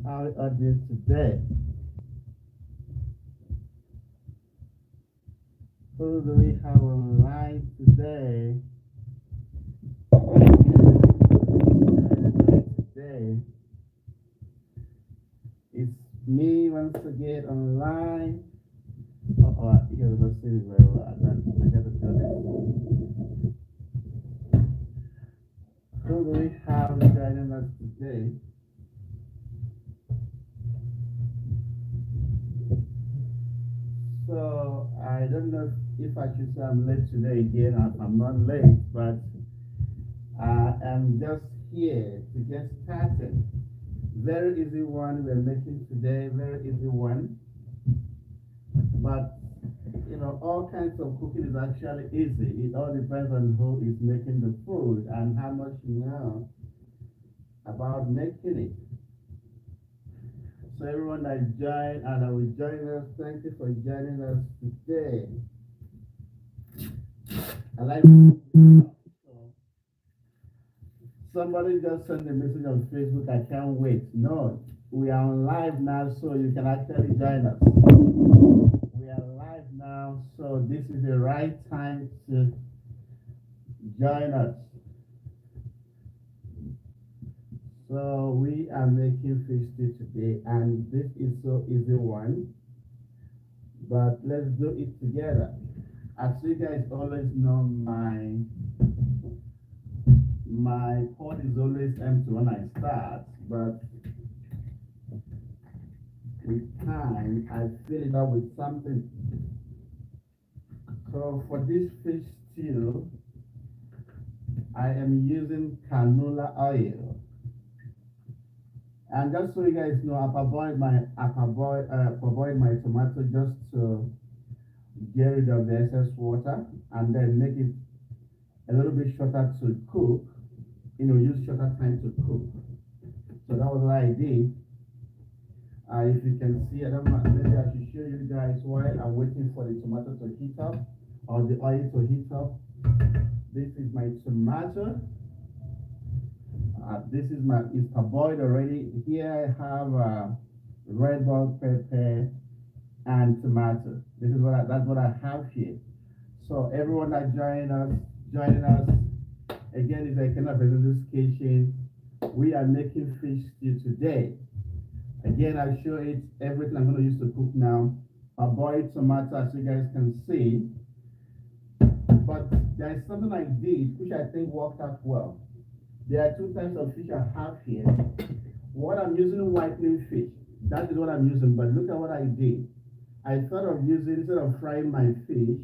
our audience today. Who do we have online today? Today it's me once again online. You guys don't see me very well. I gotta do this. Who do we have joining us today? So I don't know if I should say I'm late today again. I'm not late, but I am just here to get started. Very easy one we're making today, very easy one. But all kinds of cooking is actually easy. It all depends on who is making the food and how much you know about making it. So everyone that joined and that will join us, thank you for joining us today. I like so somebody just sent a message on Facebook, I can't wait. No, we are on live now, so you can actually join us. We are live now, so this is the right time to join us. So we are making fish stew today, and this is so easy one, but let's do it together. As you guys always know, my pot is always empty when I start, but with time I fill it up with something. So for this fish stew, I am using canola oil. And just so you guys know, I parboiled my tomato just to get rid of the excess water and then make it a little bit shorter to cook. Use shorter time to cook. So that was what I did. If you can see, I don't know, maybe I should show you guys while I'm waiting for the tomato to heat up or the oil to heat up. This is my tomato. This is it's parboiled already. Here I have red bell pepper and tomato. That's what I have here. So everyone that joining us again is a kind of this kitchen. We are making fish stew today. Again, I show it everything I'm going to use to cook now. Parboiled tomato, as you guys can see. But there is something I did which I think worked out well. There are two types of fish I have here. What I'm using whitening fish. That is what I'm using. But look at what I did. I thought of using instead of frying my fish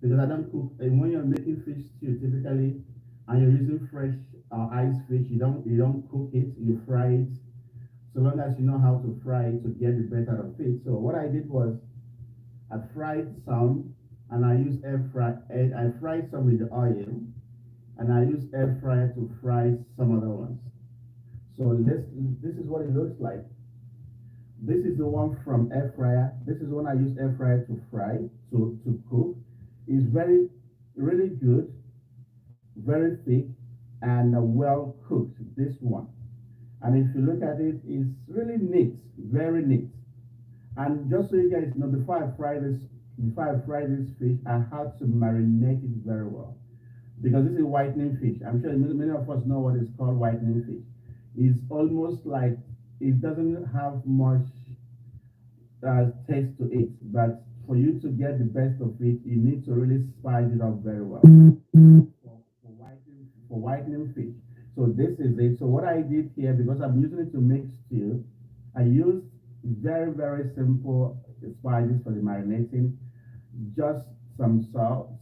because I don't cook. And when you're making fish stew, typically, and you're using fresh ice fish, you don't cook it. You fry it. So long as you know how to fry it to get the best out of it. So what I did was I fried some, and I used air fry. I fried some with the oil, and I use air fryer to fry some other ones. So this is what it looks like. This is the one from air fryer. This is the one I use air fryer to fry, to cook. It's very, really good, very thick, and well cooked. This one. And if you look at it, it's really neat, very neat. And just so you guys know, before I fry this fish, I have to marinate it very well because this is whitening fish. I'm sure many of us know what is called whitening fish. It's almost like it doesn't have much taste to it, but for you to get the best of it, you need to really spice it up very well for whitening fish. So this is it. So what I did here, because I'm using it to make stew, I used very, very simple spices for the marinating. Just some salt,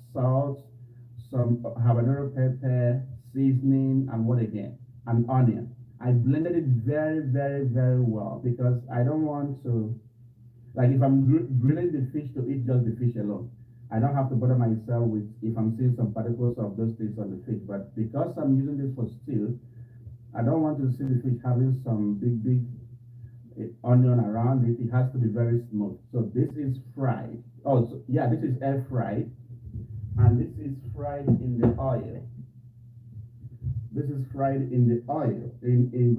some habanero pepper, seasoning, and what again? An onion. I blended it very, very, very well because I don't want to, like if I'm grilling the fish to eat just the fish alone, I don't have to bother myself with if I'm seeing some particles of those things on the fish. But because I'm using this for stew, I don't want to see the fish having some big, big onion around it. It has to be very smooth. So this is fried. Oh, so, yeah, this is air fried, and this is fried in the oil. This is fried in the oil, in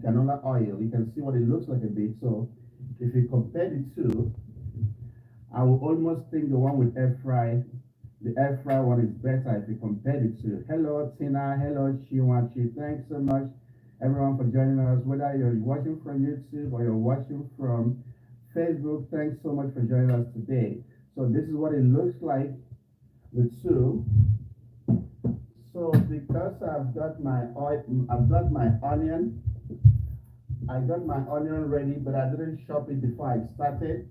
canola oil. You can see what it looks like a bit. So if you compare the two, I will almost think the one with the air fry one is better if you compare the two. Hello Tina, hello Chiwachi. Thanks so much everyone for joining us. Whether you're watching from YouTube or you're watching from Facebook, thanks so much for joining us today. So this is what it looks like, the two. So because I've got my onion, I got my onion ready, but I didn't chop it before I started.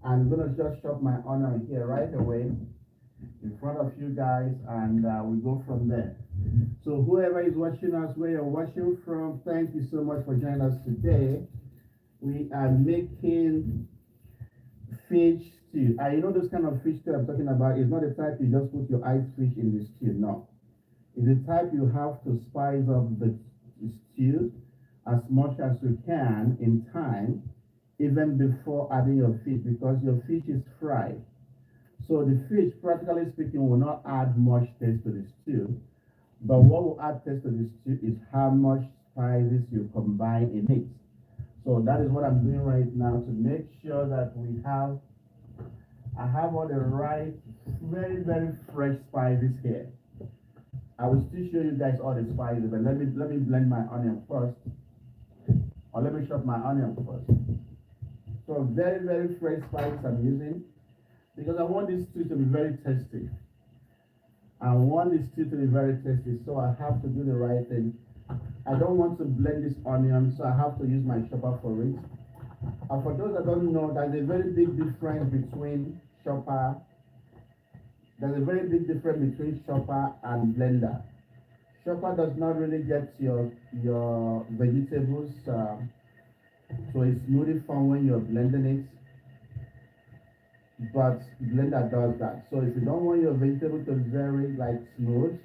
I'm gonna just chop my onion here right away in front of you guys, and we go from there. So whoever is watching us, where you're watching from, thank you so much for joining us today. We are making fish stew. I know this kind of fish stew I'm talking about is not the type you just put your ice fish in the stew. No, it's the type you have to spice up the stew as much as you can in time, even before adding your fish, because your fish is fried. So the fish, practically speaking, will not add much taste to the stew. But what will add taste to the stew is how much spices you combine in it. So that is what I'm doing right now to make sure that I have all the right, very, very fresh spices here. I will still show you guys all the spices, but let me blend my onion first. Or let me chop my onion first. So very, very fresh spices I'm using because I want this stew to be very tasty. I want this stew to be very tasty, so I have to do the right thing. I don't want to blend this onion, so I have to use my chopper for it. And for those that don't know, there's a very big difference between chopper. There's a very big difference between chopper and blender. Chopper does not really get your vegetables to a smoothie form when you're blending it, but blender does that. So if you don't want your vegetable to be very like smooth,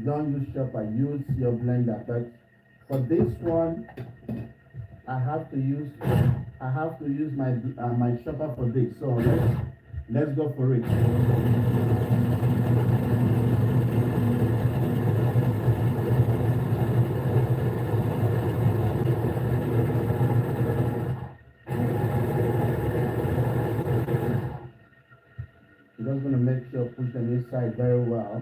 don't use chopper, use your blender. But for this one, I have to use my chopper for this. So let's go for it. You're just gonna make sure push on this side very well.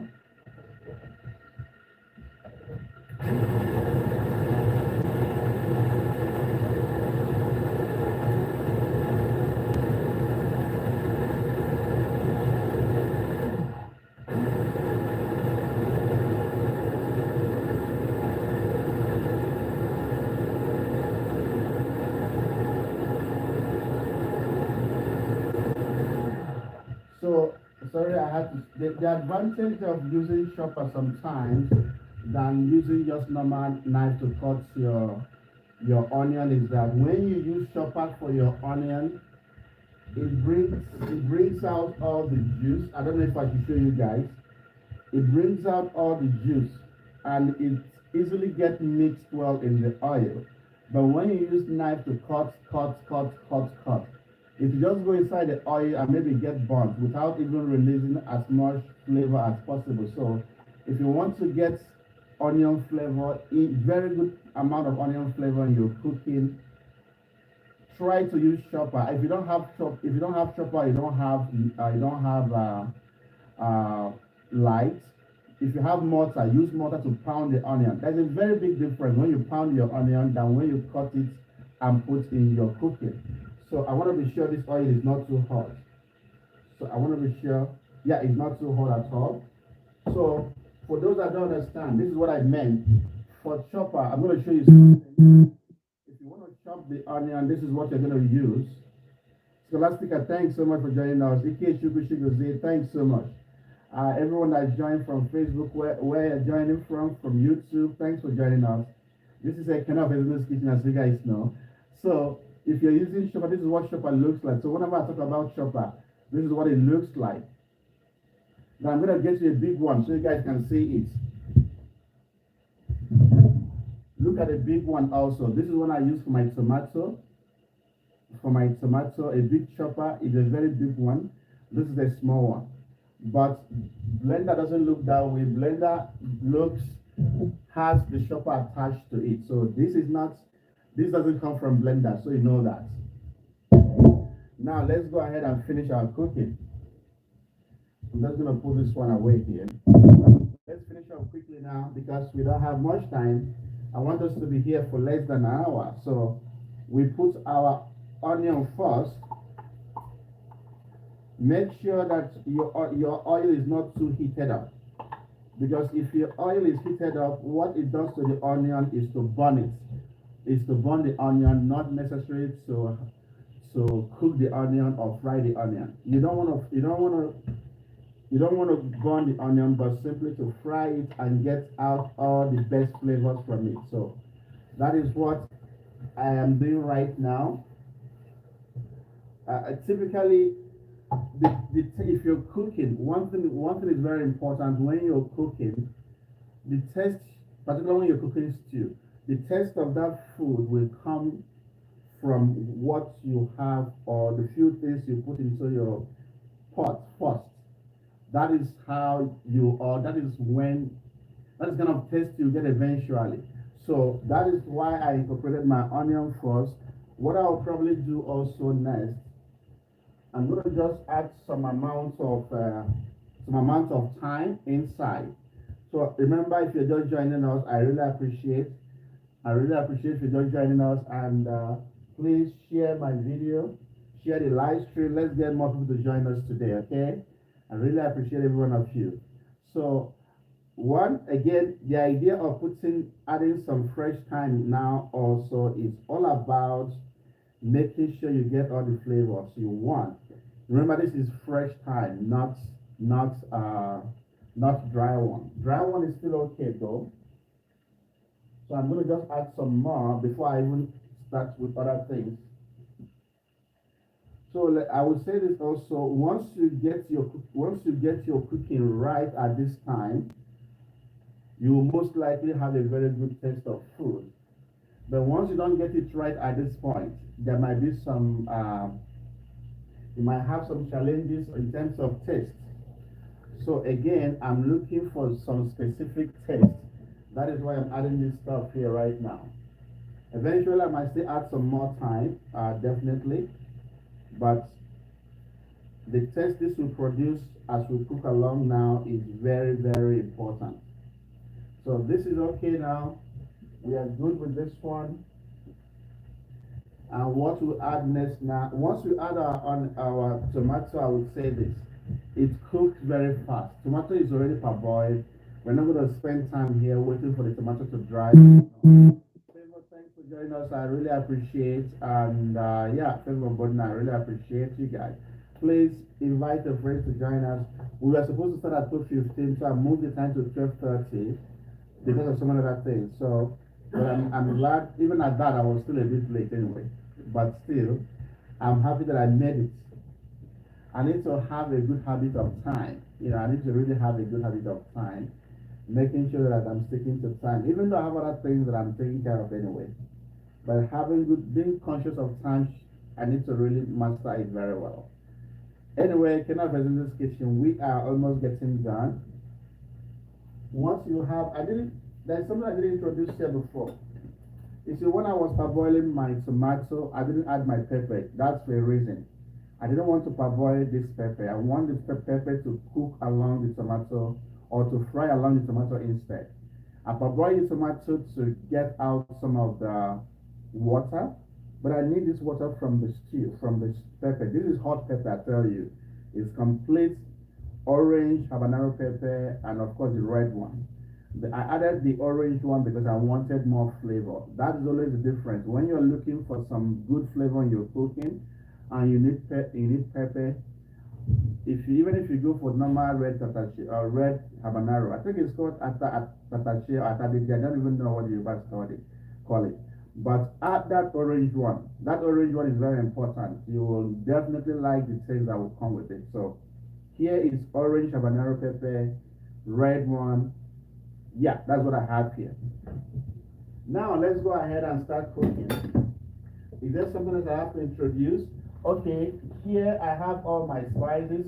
So sorry, I had to. The advantage of using chopper sometimes than using just normal knife to cut your onion is that when you use chopper for your onion, it brings out all the juice. I don't know if I should show you guys. It brings out all the juice, and it easily gets mixed well in the oil. But when you use knife to cut, if you just go inside the oil and maybe get burnt without even releasing as much flavor as possible. So if you want to get onion flavor, very good amount of onion flavor in your cooking, try to use chopper. If you don't have chopper, you don't have light. If you have mortar, use mortar to pound the onion. There's a very big difference when you pound your onion than when you cut it and put in your cooking. So I want to be sure this oil is not too hot. So I want to be sure, yeah, it's not too hot at all. So for those that don't understand, this is what I meant. For chopper, I'm going to show you something. If you want to chop the onion, this is what you're going to use. Scholastica, thanks so much for joining us. Ike Shukushigozi, thanks so much. Everyone that joined from Facebook, where you're joining from YouTube, thanks for joining us. This is a kind of business kitchen, as you guys know. So if you're using chopper, this is what chopper looks like. So whenever I talk about chopper, this is what it looks like. Now I'm going to get you a big one so you guys can see it. Look at the big one also. This is one I use for my tomato. For my tomato, a big chopper is a very big one. This is a small one. but blender doesn't look that way. Blender looks has the shopper attached to it. So this doesn't come from blender, so you know that. Now let's go ahead and finish our cooking. I'm just gonna put this one away here. Let's finish up quickly now because we don't have much time. I want us to be here for less than an hour. So we put our onion first. Make sure that your oil is not too heated up. Because if your oil is heated up, what it does to the onion is to burn it. Is to burn the onion, not necessarily to cook the onion or fry the onion. You don't want to burn the onion, but simply to fry it and get out all the best flavors from it. So that is what I am doing right now. Typically, if you're cooking, one thing is very important when you're cooking. The taste, particularly when you're cooking stew, the taste of that food will come from what you have or the few things you put into your pot first. That is how you, or that is when, that is kind of taste you get eventually. So that is why I incorporated my onion first. What I'll probably do also next, I'm going to just add some amount of thyme inside. So remember, if you're just joining us, I really appreciate if you're just joining us, and please share my video, share the live stream. Let's get more people to join us today, okay? I really appreciate every one of you. So one, again, the idea of adding some fresh thyme now also is all about making sure you get all the flavors you want. Remember, this is fresh thyme, not dry one. Dry one is still okay though. So I'm going to just add some more before I even start with other things. So I will say this also: once you get your cooking right at this time, you will most likely have a very good taste of food. But once you don't get it right at this point, there might be you might have some challenges in terms of taste. So again, I'm looking for some specific taste. That is why I'm adding this stuff here right now. Eventually, I might still add some more time, definitely. But the taste this will produce as we cook along now is very, very important. So this is okay now. We are good with this one. And what we add next now, once we add our tomato, I would say this: it cooks very fast. Tomato is already parboiled. We're not going to spend time here waiting for the tomato to dry. Favor, thanks for joining us. I really appreciate, and yeah, Favor Borden, I really appreciate you guys. Please invite a friend to join us. We were supposed to start at 2:15, so I moved the time to 12:30 because of some other things. So, but I'm glad. Even at that, I was still a bit late anyway. But still, I'm happy that I made it. I need to have a good habit of time. I need to really have a good habit of time, making sure that I'm sticking to time, even though I have other things that I'm taking care of anyway. But being conscious of time, I need to really master it very well. Anyway, Kenneth President's Kitchen, we are almost getting done. Once you have, there's something I didn't introduce here before. You see, when I was parboiling my tomato, I didn't add my pepper. That's for a reason. I didn't want to parboil this pepper. I want this pepper to cook along the tomato or to fry along the tomato instead. I parboil the tomato to get out some of the water, but I need this water from the stew, from the pepper. This is hot pepper, I tell you. It's complete orange habanero pepper and of course the red one. I added the orange one because I wanted more flavor. That is always the difference. When you're looking for some good flavor in your cooking and you need pepper, even if you go for normal red tatache or red habanero, I think it's called tatache or atadiki. I don't even know what you guys call it. But add that orange one. That orange one is very important. You will definitely like the taste that will come with it. So here is orange habanero pepper, red one. Yeah, that's what I have here. Now let's go ahead and start cooking. Is there something that I have to introduce? Okay, here I have all my spices.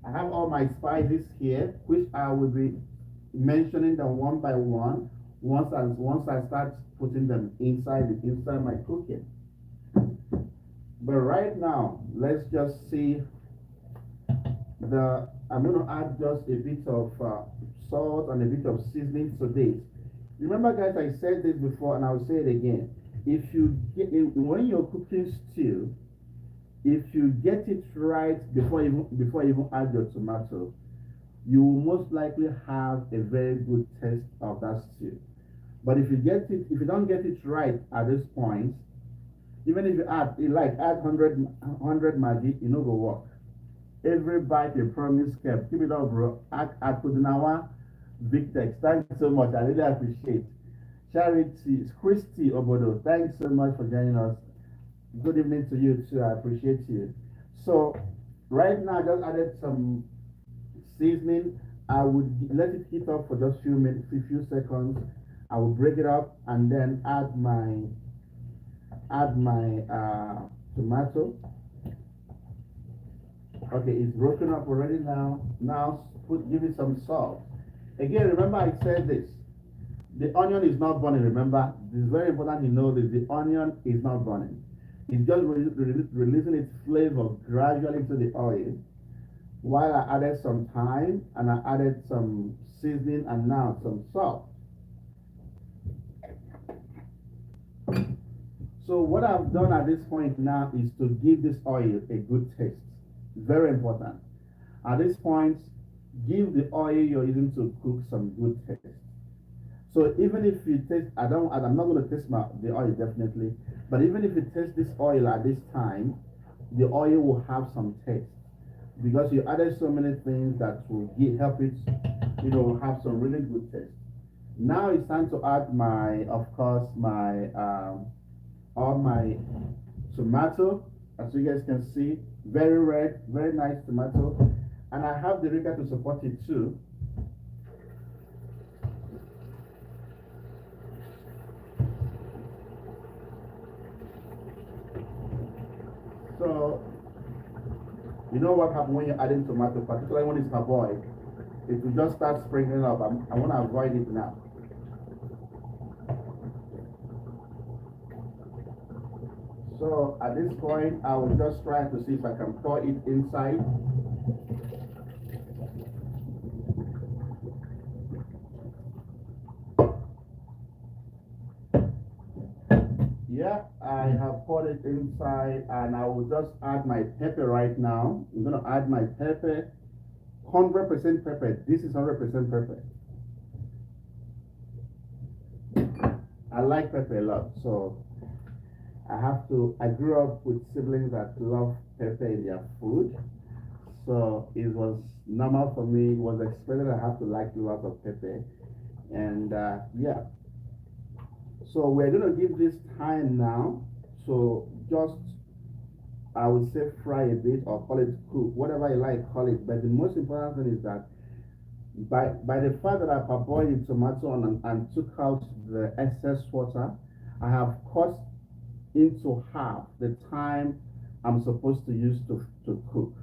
I have all my spices here, which I will be mentioning them one by one once I start putting them inside my cooking. But right now, let's just see the. I'm going to add just a bit of salt and a bit of seasoning to this. Remember, guys, I said this before, and I'll say it again. If you get when you're cooking stew, if you get it right before you even add your tomato, you will most likely have a very good taste of that stew. But if you don't get it right at this point, even if you add 100 Maggi, it no go work. Every bite you promise kept. Keep it up, bro. At Kudinawa, Victex. Thanks so much. I really appreciate. Charity, Christy Obodo. Thanks so much for joining us. Good evening to you too. I appreciate you. So right now, I just added some seasoning. I would let it heat up for just few minutes, few seconds. I will break it up and then add my tomato. Okay, it's broken up already now. Now give it some salt. Again, remember I said this. The onion is not burning. Remember, it's very important you know that the onion is not burning. It's just releasing its flavor gradually into the oil. While I added some thyme and I added some seasoning and now some salt. So what I've done at this point now is to give this oil a good taste. Very important. At this point, give the oil you're using to cook some good taste. So even if you taste, I'm not going to taste the oil definitely, but even if you taste this oil at this time, the oil will have some taste because you added so many things that will help it, have some really good taste. Now it's time to add of course, all my tomato. As you guys can see, very red, very nice tomato, and I have the Rika to support it too. So, you know what happens when you're adding tomato, particularly when it's parboiled, it will just start sprinkling up. I want to avoid it now. So at this point, I will just try to see if I can pour it inside. Yeah, I have poured it inside and I will just add my pepper right now. I'm going to add my pepper, 100% pepper. This is 100% pepper. I like pepper a lot, so I grew up with siblings that love pepper in their food. So it was normal for me, it was expected I have to like a lot of pepper. And yeah. So we're going to give this time now. So just, I would say fry a bit or call it cook, whatever you like, call it. But the most important thing is that by the fact that I parboiled the tomato and took out the excess water, I have cut into half the time I'm supposed to use to cook.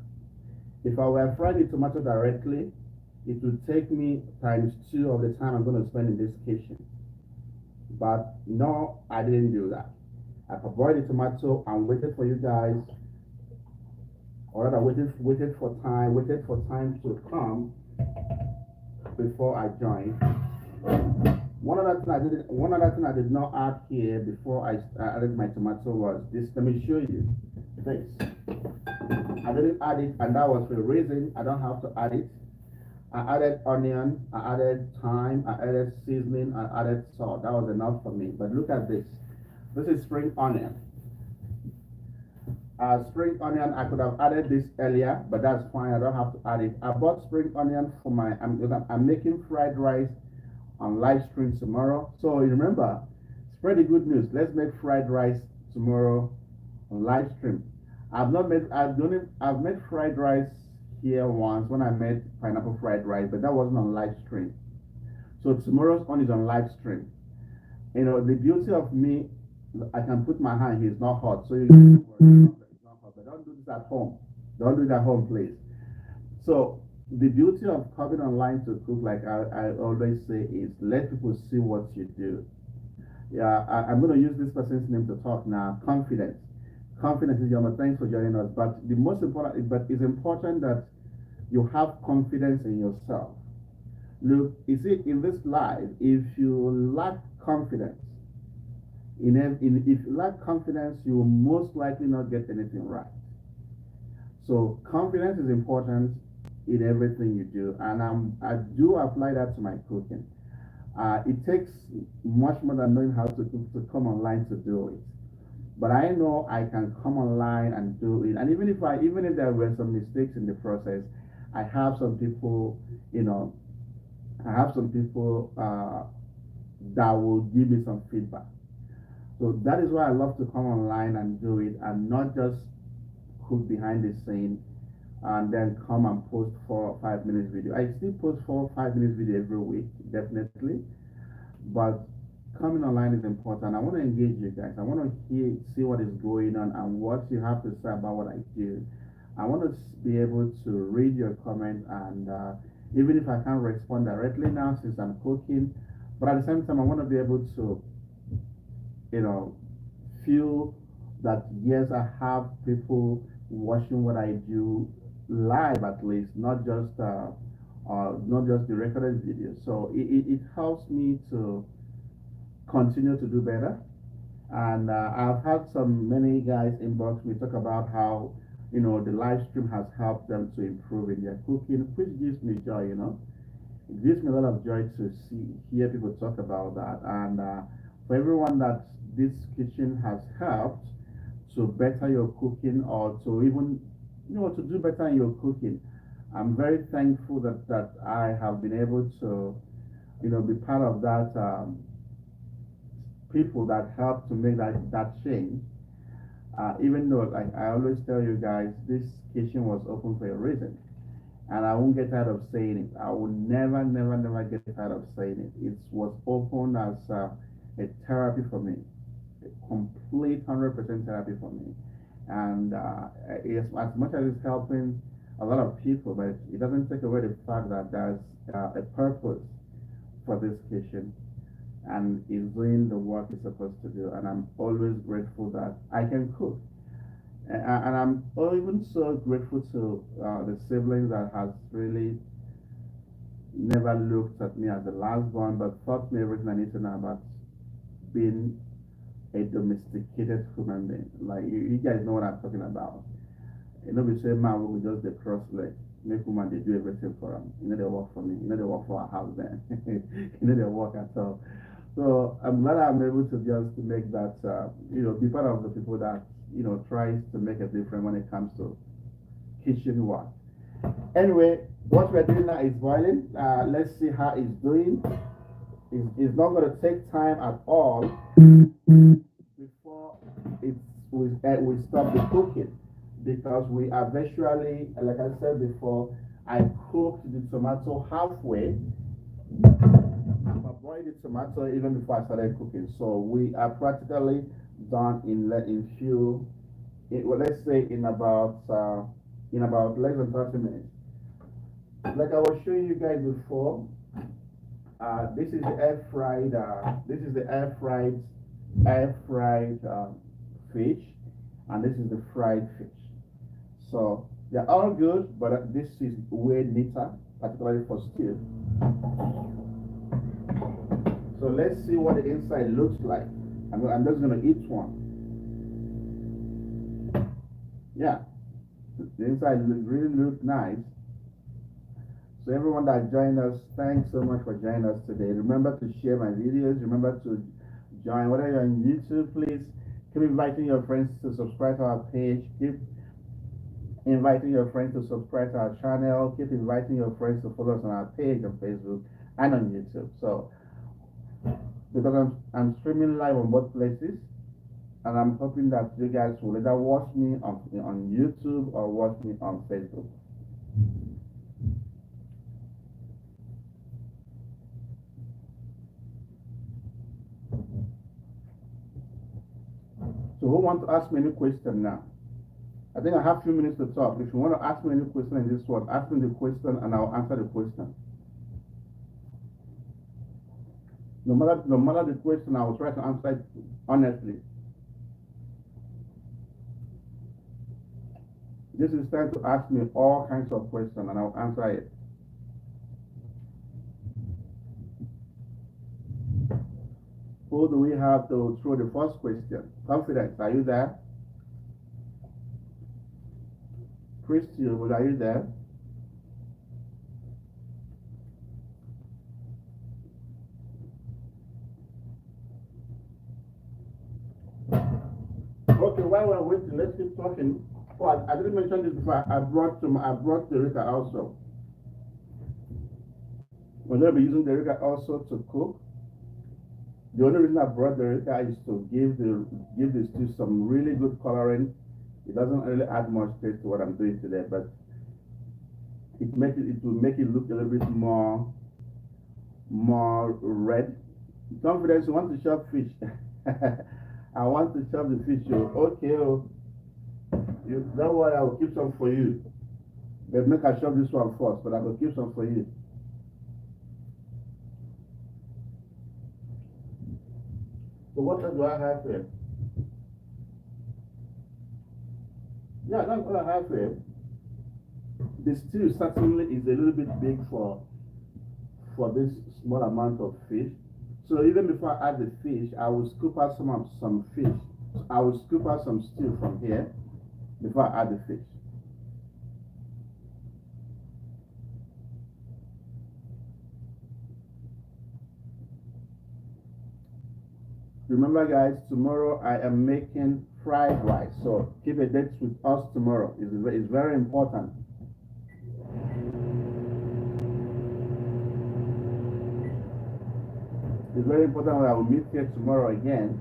If I were frying the tomato directly, it would take me ×2 of the time I'm going to spend in this kitchen. But no, I didn't do that. I parboiled the tomato and waited for you guys, or rather waited for time to come before I joined. One other thing I did not add here before I added my tomato was this. Let me show you this. I didn't add it, and that was for a reason. I don't have to add it. I added onion, I added thyme, I added seasoning, I added salt. That was enough for me. But look at this. This is spring onion. Spring onion, I could have added this earlier, but that's fine. I don't have to add it. I bought spring onion for I'm making fried rice on live stream tomorrow. So remember, spread the good news. Let's make fried rice tomorrow on live stream. I've made fried rice here once when I made pineapple fried rice, but that wasn't on live stream. So tomorrow's one is on live stream. The beauty of me, I can put my hand here, it's not hot. So you it's not hot, but don't do this at home. Don't do it at home, please. So the beauty of coming online to cook, like I always say, is let people see what you do. Yeah, I'm going to use this person's name to talk now. Confidence. Confidence is your thanks for joining us. But the most important, but it's important that you have confidence in yourself. Look, you see, in this life, if you lack confidence, if you lack confidence, you will most likely not get anything right. So confidence is important in everything you do, and I do apply that to my cooking. It takes much more than knowing how to cook to come online to do it. But I know I can come online and do it. And even if there were some mistakes in the process, I have some people, you know, I have some people that will give me some feedback. So that is why I love to come online and do it and not just cook behind the scene and then come and post 4 or 5 minutes video. I still post 4 or 5 minutes video every week, definitely. But coming online is important. I want to engage you guys. I want to see what is going on and what you have to say about what I do. I want to be able to read your comment and even if I can't respond directly now since I'm cooking, but at the same time I want to be able to, you know, feel that yes, I have people watching what I do live at least, not just the recorded video. So it helps me to continue to do better. And I've had some many guys inbox me talk about how the live stream has helped them to improve in their cooking, which gives me joy. It gives me a lot of joy to hear people talk about that. And for everyone that this kitchen has helped to better your cooking or to even to do better in your cooking, I'm very thankful that I have been able to be part of that people that help to make that change. Even though, like I always tell you guys, this kitchen was open for a reason, and I won't get tired of saying it. I will never, never, never get tired of saying it. It was open as a therapy for me, a complete 100% therapy for me, and as much as it's helping a lot of people, but it doesn't take away the fact that there's a purpose for this kitchen and is doing the work it's supposed to do. And I'm always grateful that I can cook. And I'm even so grateful to the siblings that has really never looked at me as the last born, but taught me everything I need to know about being a domesticated human being. Like you guys know what I'm talking about. We say man we just the cross leg. Make woman they do everything for them. They work for me. They work for our house then. They work at all. So I'm glad I'm able to just make that, be part of the people that, tries to make a difference when it comes to kitchen work. Anyway, what we're doing now is boiling. Let's see how it's doing. It's not going to take time at all before we stop the cooking because we are virtually, like I said before, I cooked the tomato halfway. I boiled the tomato even before I started cooking. So we are practically done in few, well, let's say in about less than 30 minutes. Like I was showing you guys before, this is the air fried. This is the air fried fish, and this is the fried fish. So they're all good, but this is way neater, particularly for stew. So let's see what the inside looks like. I'm just going to eat one. Yeah, the inside really looks nice. So everyone that joined us, thanks so much for joining us today. Remember to share my videos. Remember to join. Whether you're on YouTube, please keep inviting your friends to subscribe to our page. Keep inviting your friends to subscribe to our channel. Keep inviting your friends to follow us on our page on Facebook and on YouTube. So because I'm streaming live on both places, and I'm hoping that you guys will either watch me on YouTube or watch me on Facebook. So who wants to ask me any question now? I think I have a few minutes to talk. If you want to ask me any question in this one, ask me the question and I'll answer the question. No matter the question, I will try to answer it honestly. This is time to ask me all kinds of questions and I'll answer it. Who do we have to throw the first question? Confidence, are you there? Christian, are you there? Okay, while we're waiting, let's keep talking. Oh, I didn't mention this before. I brought Derica also. We're going to be using Derica also to cook. The only reason I brought Derica is to give the stew some really good coloring. It doesn't really add much taste to what I'm doing today, but it will make it look a little bit more red. Confidence, you want to chop fish? I want to chop the fish. Okay, you don't worry, I will keep some for you. But make I chop this one first, but I will keep some for you. So what do I have here? Yeah, that's what I have here. The stew certainly is a little bit big for this small amount of fish. So even before I add the fish, I will scoop out some fish. I will scoop out some stew from here before I add the fish. Remember guys, tomorrow I am making fried rice. So keep a date with us tomorrow. It's very important. It's very important that I will meet here tomorrow again.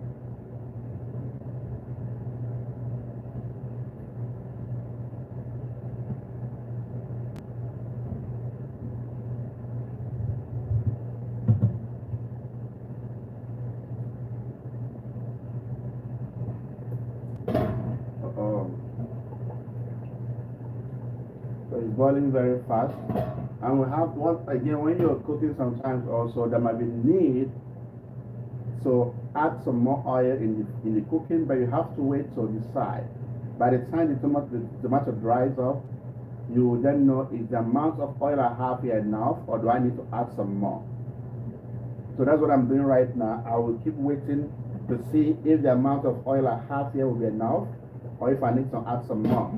So it's boiling very fast. And we have once again, when you're cooking sometimes also there might be need to add some more oil in the cooking, but you have to wait till the side. By the time the tomato dries up, you will then know is the amount of oil I have here enough or do I need to add some more. So that's what I'm doing right now. I will keep waiting to see if the amount of oil I have here will be enough or if I need to add some more.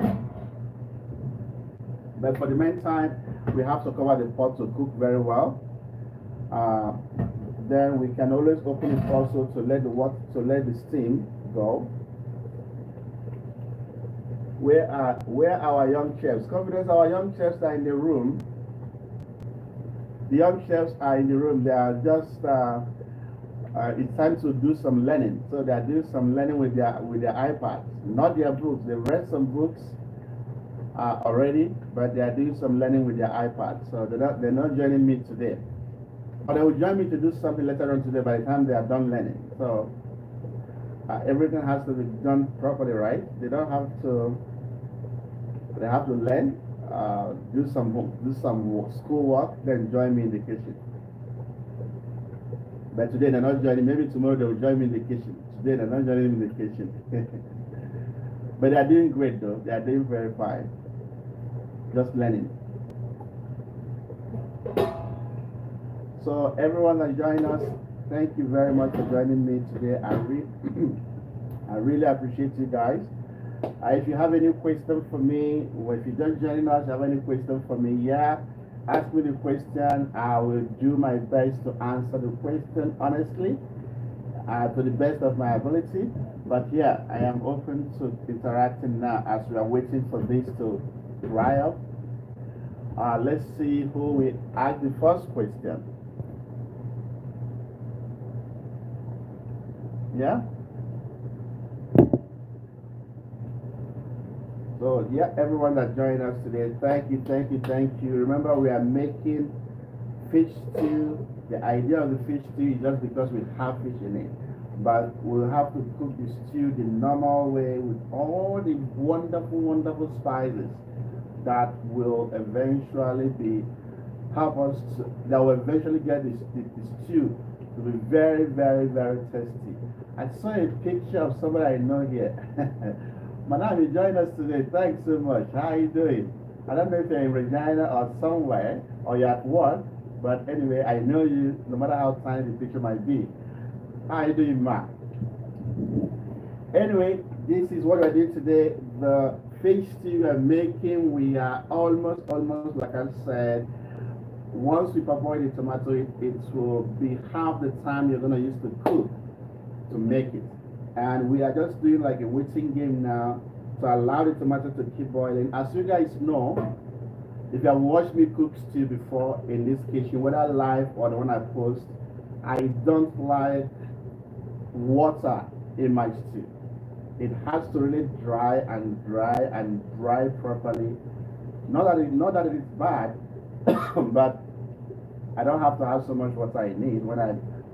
But for the meantime, we have to cover the pot to cook very well. Then we can always open it also to let the steam go. Where our young chefs? Confidence, our young chefs are in the room. The young chefs are in the room. They are just it's time to do some learning. So they are doing some learning with their iPads, not their books. They read some books already, but they are doing some learning with their iPads. So they're not joining me today. But they will join me to do something later on today by the time they are done learning. So everything has to be done properly, right? They don't have to. They have to learn, do some schoolwork, then join me in the kitchen. But today they're not joining. Maybe tomorrow they will join me in the kitchen. Today they're not joining me in the kitchen. But they are doing great though. They are doing very fine. Just learning. So everyone that joined us, thank you very much for joining me today. I really appreciate you guys. If you have any question for me, or if you just joining us, have any question for me, yeah, ask me the question. I will do my best to answer the question honestly, to the best of my ability. But yeah, I am open to interacting now as we are waiting for this to dry up. Let's see who will ask the first question. Yeah? So yeah, everyone that joined us today, thank you. Remember, we are making fish stew. The idea of the fish stew is just because we have fish in it. but we'll have to cook the stew the normal way with all the wonderful, wonderful spices that will eventually be help us that will eventually get the stew to be very, very, very tasty. I saw a picture of somebody I know here. Madam, you joined us today. Thanks so much. How are you doing? I don't know if you're in Regina or somewhere or you're at work, but anyway, I know you no matter how tiny the picture might be. How are you doing, Ma? Anyway, this is what we're doing today. The fish stew we're making, we are almost, like I said, once we parboil the tomato, it will be half the time you're going to use to cook to make it. And we are just doing like a waiting game now to allow the tomato to keep boiling. As you guys know, if you have watched me cook stew before in this kitchen, whether live or the one I post, I don't like water in my stew. It has to really dry and dry properly. Not that it is bad, but I don't have to have so much water I need.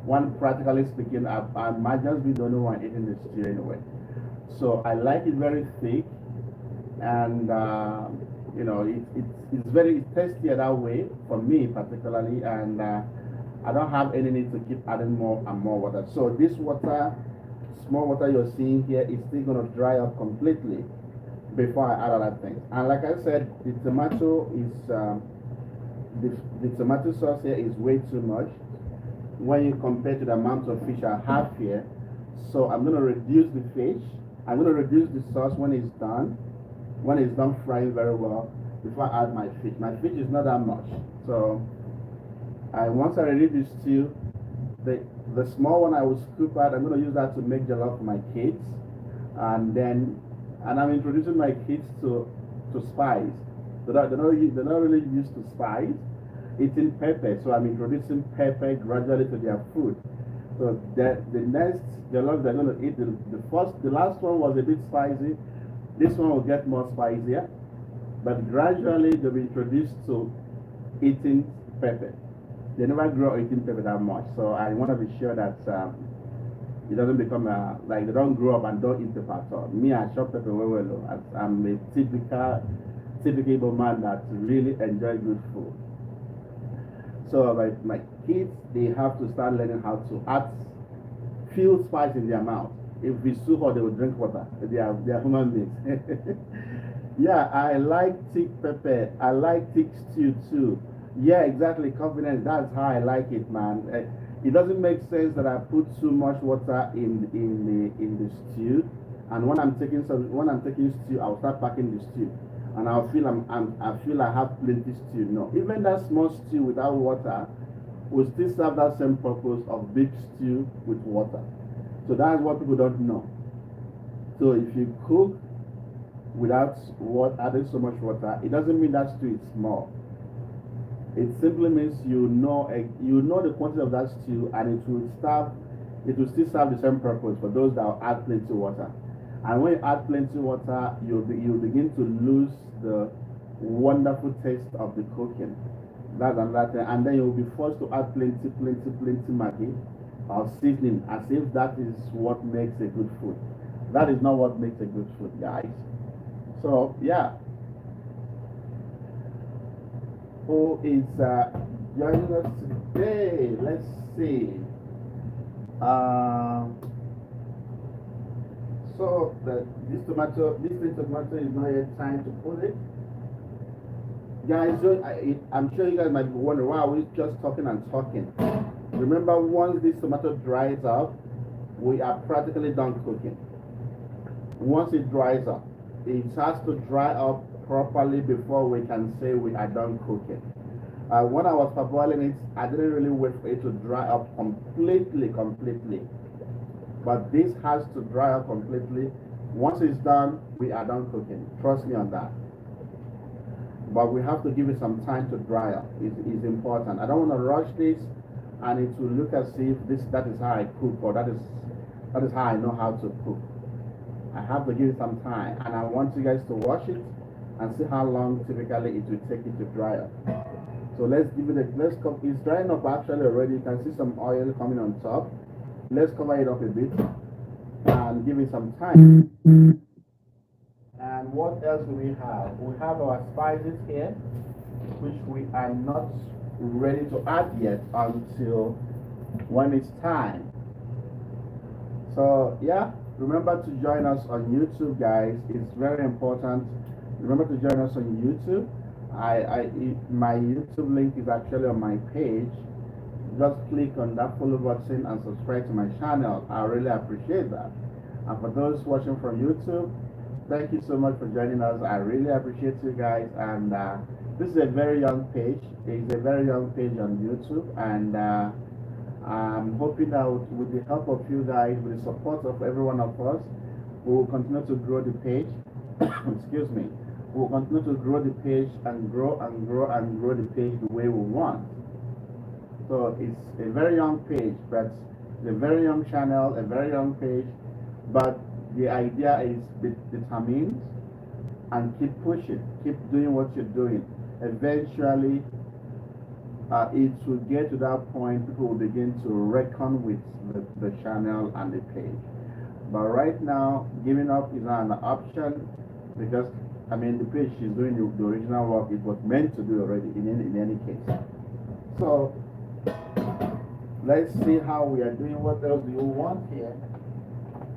When practically speaking, I might just be the only one eating the stew anyway. So I like it very thick, and you know, it's very tastier that way for me particularly, and I don't have any need to keep adding more and more water. So this water, small water you're seeing here, is still going to dry up completely before I add other things. And like I said, the tomato is the tomato sauce here is way too much when you compare to the amount of fish I have here. So I'm going to reduce the fish. I'm going to reduce the sauce when it's done frying very well before I add my fish. My fish is not that much. So once I reduce the stew, the small one I will scoop out. I'm going to use that to make jollof for my kids. And I'm introducing my kids to spice. They're not really used to spice, eating pepper. So I'm introducing pepper gradually to their food. So the next jollof they're going to eat, the last one was a bit spicy. This one will get more spicier, but gradually they'll be introduced to eating pepper. They never grow up eating pepper that much. So I want to be sure that it doesn't become like they don't grow up and don't eat pepper at all. Me, I chop pepper very well. I'm a typical man that really enjoy good food. So my kids, they have to start learning how to feel spice in their mouth. If we soup or they will drink water. They are human beings. Yeah, I like thick pepper. I like thick stew too. Yeah, exactly. Confidence. That's how I like it, man. It doesn't make sense that I put too much water in the stew, and when I'm taking stew, I'll start packing the stew, and I feel I have plenty stew. No, even that small stew without water will still serve that same purpose of big stew with water. So that's what people don't know. So if you cook without adding so much water, it doesn't mean that stew is small. It simply means you know the quantity of that stew, and it will still serve the same purpose for those that will add plenty water. And when you add plenty water, you'll begin to lose the wonderful taste of the cooking. That's another thing. And then you'll be forced to add plenty Maggi or seasoning, as if that is what makes a good food. That is not what makes a good food, guys. So yeah. Who is joining us today? Let's see. So this tomato is not yet time to put it. Guys, I'm sure you guys might be wondering why are we just talking and talking. Remember, once this tomato dries up, we are practically done cooking. Once it dries up, it has to dry up properly before we can say we are done cooking. When I was parboiling it, I didn't really wait for it to dry up completely. But this has to dry up completely. Once it's done, we are done cooking. Trust me on that. But we have to give it some time to dry up. It's important. I don't want to rush this, and it will look as if that is how I cook, or that is how I know how to cook. I have to give it some time, and I want you guys to watch it and see how long typically it will take it to dry up. So let's give it it's drying up actually already. You can see some oil coming on top. let's cover it up a bit and give it some time. And what else do we have? We have our spices here, which we are not ready to add yet until when it's time. So yeah, remember to join us on YouTube, guys. It's very important. Remember to join us on YouTube. My YouTube link is actually on my page. Just click on that follow button and subscribe to my channel. I really appreciate that. And for those watching from YouTube, thank you so much for joining us. I really appreciate you guys. And this is a very young page. It's a very young page on YouTube, and I'm hoping that with the help of you guys, with the support of every one of us, we will continue to grow the page. Excuse me. We will continue to grow the page and grow and grow and grow the page the way we want. So it's a very young page, but it's a very young channel, a very young page. But the idea is be determined and keep pushing, keep doing what you're doing. Eventually, it will get to that point people will begin to reckon with the channel and the page. But right now, giving up is not an option, because I mean the page is doing the original work it was meant to do already in any case. So let's see how we are doing. What else do you want here?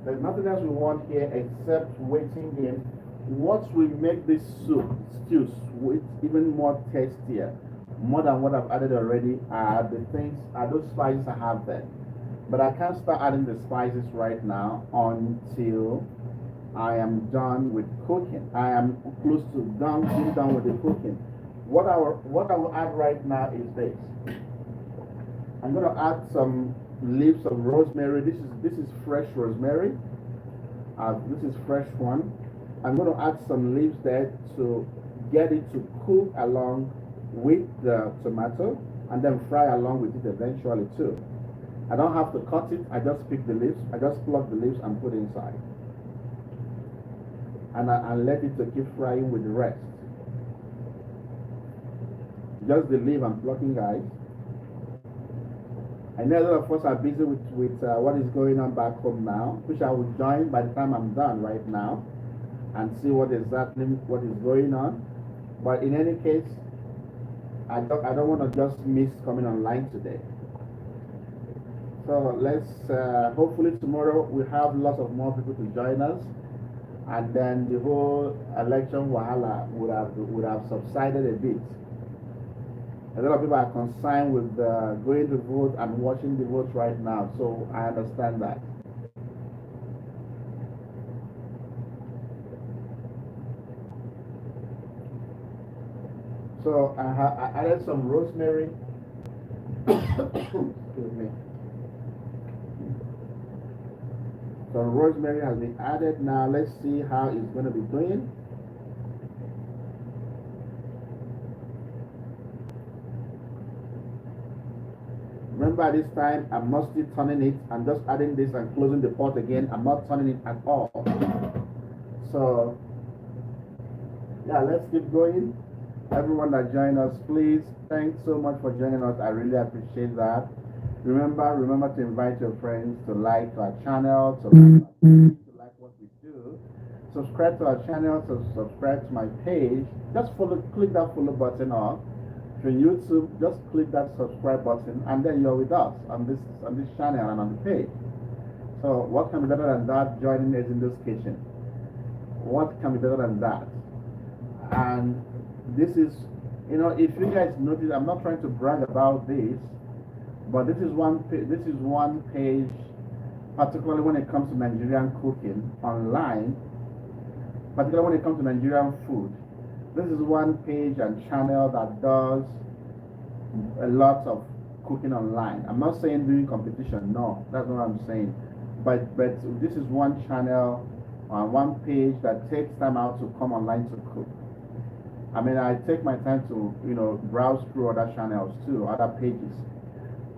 There's nothing else we want here except waiting in. What will make this stew sweet, even more tastier, more than what I've added already, are those spices I have there. But I can't start adding the spices right now until I am done with cooking. I am close to being done with the cooking. What I will add right now is this. I'm going to add some leaves of rosemary. This is fresh rosemary. This is fresh one. I'm going to add some leaves there to get it to cook along with the tomato, and then fry along with it eventually too. I don't have to cut it. I just pick the leaves. I just pluck the leaves and put inside, and I let it to keep frying with the rest. Just the leaf I'm plucking, guys. I know a lot of us are busy with what is going on back home now, which I will join by the time I'm done right now and see what is going on. But in any case, I don't want to just miss coming online today. So let's hopefully tomorrow we have lots of more people to join us, and then the whole election wahala would have subsided a bit. A lot of people are concerned with going to vote and watching the votes right now, so I understand that. So I added some rosemary. Excuse me. So rosemary has been added. Now let's see how it's going to be doing. Remember, at this time, I'm not still turning it. I'm just adding this and closing the pot again. I'm not turning it at all. So, yeah, let's keep going. Everyone that joined us, please, thanks so much for joining us. I really appreciate that. Remember to invite your friends to like our channel, to like what we do. Subscribe to our channel, to subscribe to my page. Just click that follow button on. For YouTube, just click that subscribe button, and then you're with us on this channel and on the page. So what can be better than that? Joining us in this kitchen. What can be better than that? And this is, if you guys notice, I'm not trying to brag about this, but this is one page, particularly when it comes to Nigerian cooking online, particularly when it comes to Nigerian food. This is one page and channel that does a lot of cooking online. I'm not saying doing competition, no, that's not what I'm saying. But this is one channel, one page that takes time out to come online to cook. I mean, I take my time to, browse through other channels too, other pages.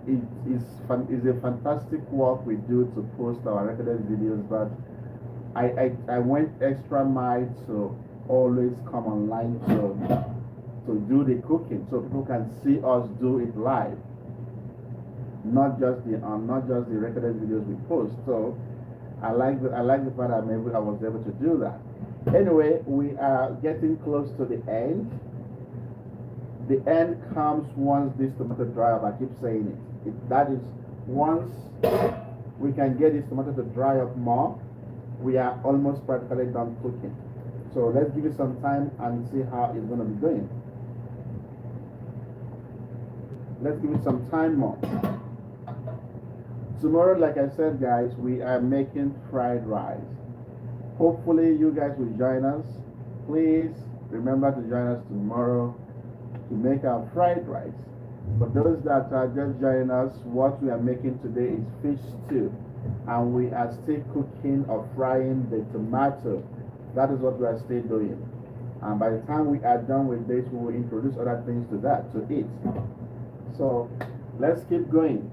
It's a fantastic work we do to post our recorded videos, but I went extra mile to always come online to do the cooking so people can see us do it live. not just the recorded videos we post. So I like the fact I was able to do that. Anyway, we are getting close to the end. The end comes once this tomato dry up. I keep saying that is once we can get this tomato to dry up more, we are almost practically done cooking. So let's give it some time and see how it's going to be going. Let's give it some time more. Tomorrow, like I said, guys, we are making fried rice. Hopefully, you guys will join us. Please remember to join us tomorrow to make our fried rice. For those that are just joining us, what we are making today is fish stew. And we are still cooking or frying the tomato. That is what we are still doing. And by the time we are done with this, we will introduce other things to that, to eat. So let's keep going.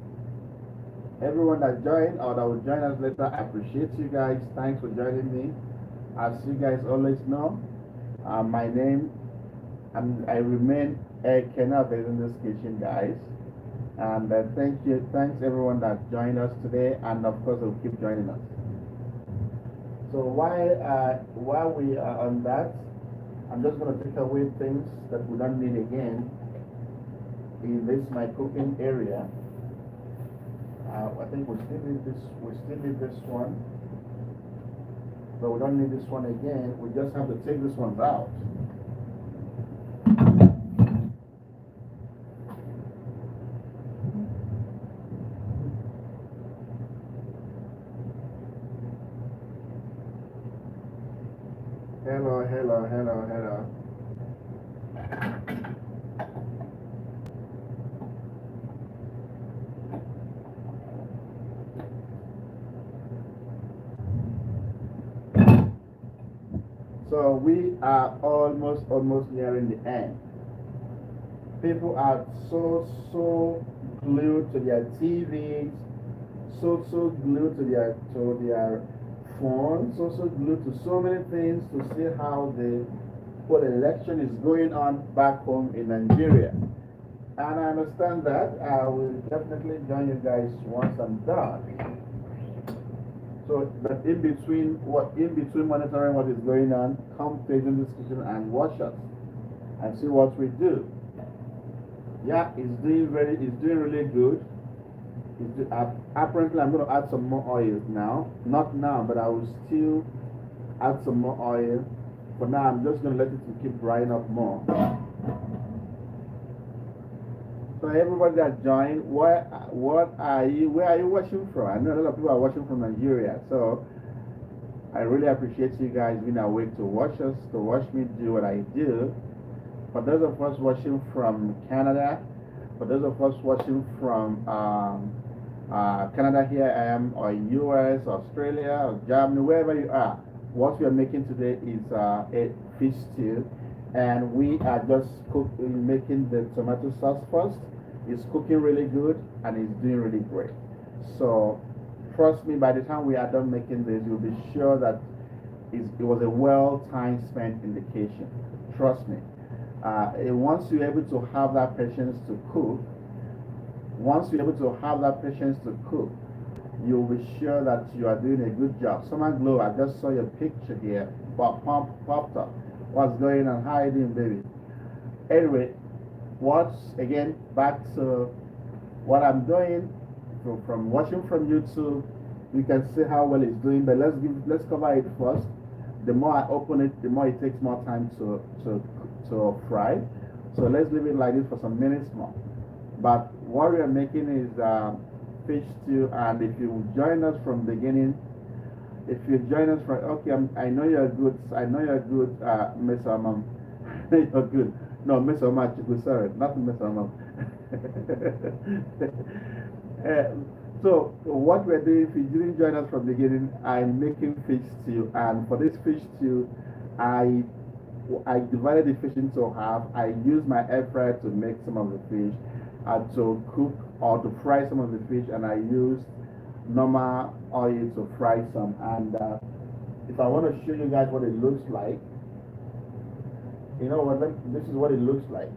Everyone that joined or that will join us later, I appreciate you guys. Thanks for joining me. As you guys always know, my name, I remain Kenna in this kitchen, guys. And thanks everyone that joined us today, and of course will keep joining us. So while we are on that, I'm just going to take away things that we don't need again in this my cooking area. I think we still need this. We still need this one, but we don't need this one again. We just have to take this one out. Hello. So we are almost nearing the end. People are so glued to their TVs, so glued to their phones, so glued to so many things to see how the whole election is going on back home in Nigeria. And I understand that. I will definitely join you guys once I'm done. So, but in between monitoring what is going on, come in this kitchen and watch us and see what we do. Yeah, it's doing really good. Apparently, I'm going to add some more oil now. Not now, but I will still add some more oil. For now, I'm just going to let it keep drying up more. So everybody that joined, where are you watching from? I know a lot of people are watching from Nigeria, so I really appreciate you guys being awake to watch me do what I do. For those of us watching from Canada, for those of us watching from Canada here I am, or US, Australia, or Germany, wherever you are, what we are making today is a fish stew. And we are just making the tomato sauce first. It's cooking really good and it's doing really great. So trust me, by the time we are done making this, you'll be sure that it was a well time spent in the kitchen. Trust me. Once you're able to have that patience to cook, you'll be sure that you are doing a good job. Summer Glow, I just saw your picture here, popped up. What's going on? How you doing, baby? Anyway, back to what I'm doing from watching from YouTube. You can see how well it's doing, but let's cover it first. The more I open it, the more it takes more time to fry. So let's leave it like this for some minutes more. But what we are making is fish stew, and if you join us from the beginning, I know you're good, Miss Amam. You're good. No, Miss Amam, sorry, not Miss Amam. So what we're doing, if you didn't join us from the beginning, I'm making fish stew, and for this fish stew, I divided the fish into half. I used my air fryer to make some of the fish, to cook or to fry some of the fish, and I used normal oil to fry some. And if I want to show you guys what it looks like, you know what? This is what it looks like.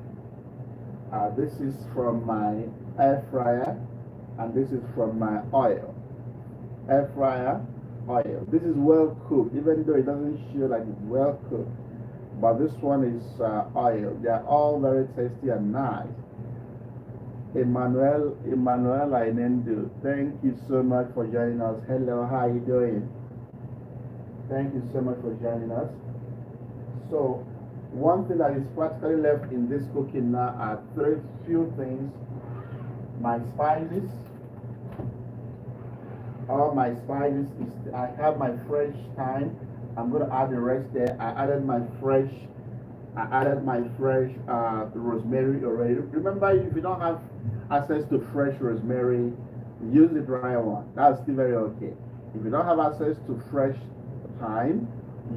This is from my air fryer. and this is from my oil, air fryer oil. This is well cooked, even though it doesn't show like it's well cooked. But this one is oil. They are all very tasty and nice. Emmanuel Ainendu, thank you so much for joining us. Hello, how are you doing? Thank you so much for joining us. So, one thing that is practically left in this cooking now are few things. My spices. All my spices I have my fresh thyme. I'm gonna add the rest there. I added my fresh rosemary already. Remember, if you don't have access to fresh rosemary, use the dry one. That's still very okay. If you don't have access to fresh thyme,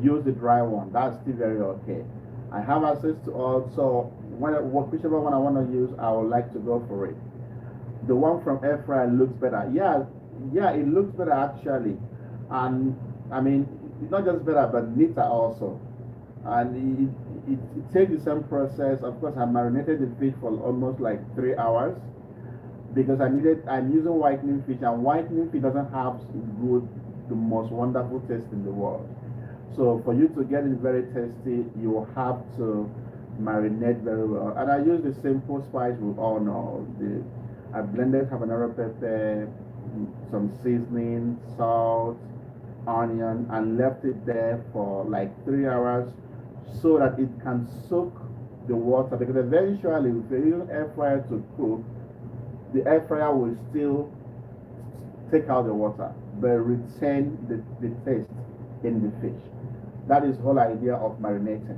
use the dry one. That's still very okay. I have access to all, so whichever one I want to use, I would like to go for it. The one from air fryer looks better. Yeah, it looks better actually, and I mean, it's not just better but neater also. And it takes the same process. Of course, I marinated the fish for almost like 3 hours because I'm using whitening fish, and whitening fish doesn't have the most wonderful taste in the world. So for you to get it very tasty, you will have to marinate very well. And I use the simple spice we all know. I blended habanero pepper, some seasoning, salt, onion, and left it there for like 3 hours so that it can soak the water, because eventually if you're using air fryer to cook, the air fryer will still take out the water but retain the taste in the fish. That is the whole idea of marinating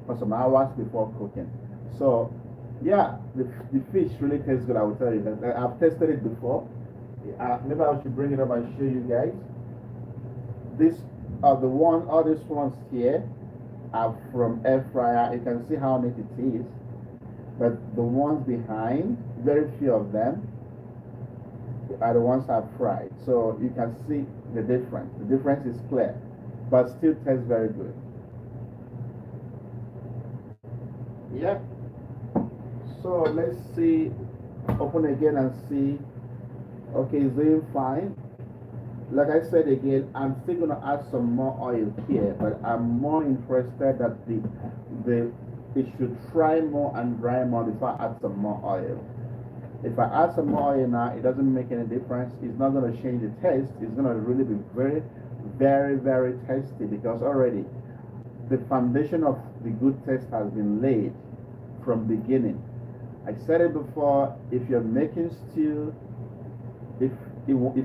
for some hours before cooking. So yeah, the fish really tastes good, I will tell you that. I've tasted it before. Maybe I should bring it up and show you guys. All these ones here are from air fryer. You can see how neat it is. But the ones behind, very few of them are the ones I've fried. So you can see the difference. The difference is clear, but still tastes very good. Yeah. So let's see, open again and see. Okay, it's doing fine. Like I said again, I'm still gonna add some more oil here, but I'm more interested that it should fry more and dry more before I add some more oil. If I add some more oil now, it doesn't make any difference. It's not gonna change the taste. It's gonna really be very, very, very tasty, because already the foundation of the good taste has been laid from beginning. I said it before, if you're making stew, if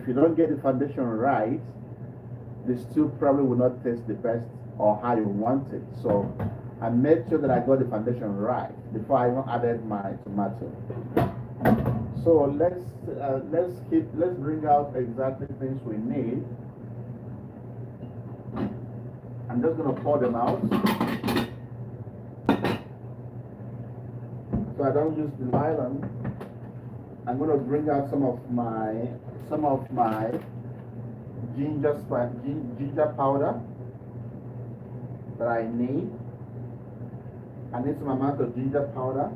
you don't get the foundation right, the stew probably will not taste the best or how you want it. So I made sure that I got the foundation right before I even added my tomato. So let's bring out exactly things we need. I'm just gonna pour them out, so I don't use the nylon. I'm gonna bring out some of my ginger powder that I need. I need some amount of ginger powder.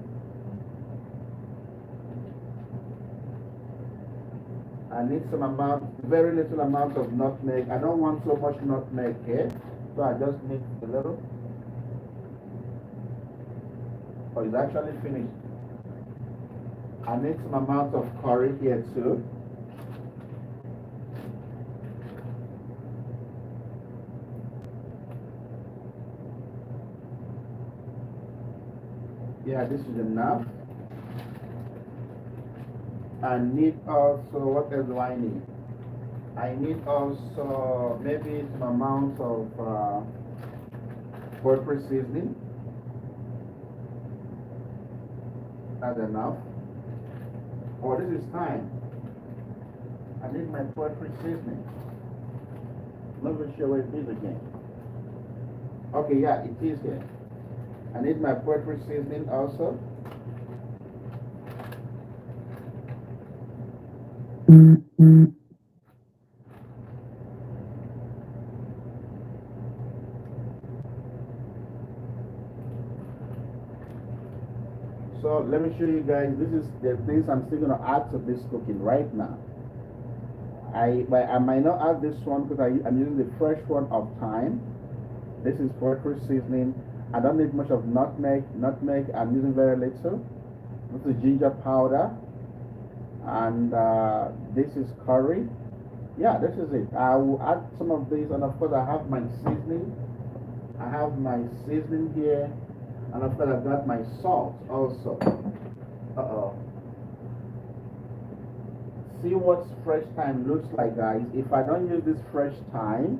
I need some amount, very little amount of nutmeg. I don't want so much nutmeg here, so I just need a little. Oh, it's actually finished. I need some amount of curry here too. Yeah, this is enough. I need also, what else do I need? I need also maybe some amount of poultry seasoning. That's enough. Oh, this is thyme. I need my poultry seasoning. Let me show where it is again. Okay, yeah, it is here. I need my poultry seasoning also. So So let me show you guys. This is the things I'm still gonna add to this cooking right now. I might not add this one because I'm using the fresh one of thyme. This is poultry seasoning. I don't need much of nutmeg. I'm using very little. This is ginger powder, and this is curry. Yeah, this is it. I will add some of these, and of course I have my seasoning. I have my seasoning here, and of course I've got my salt also. See what fresh thyme looks like, guys. If I don't use this fresh thyme,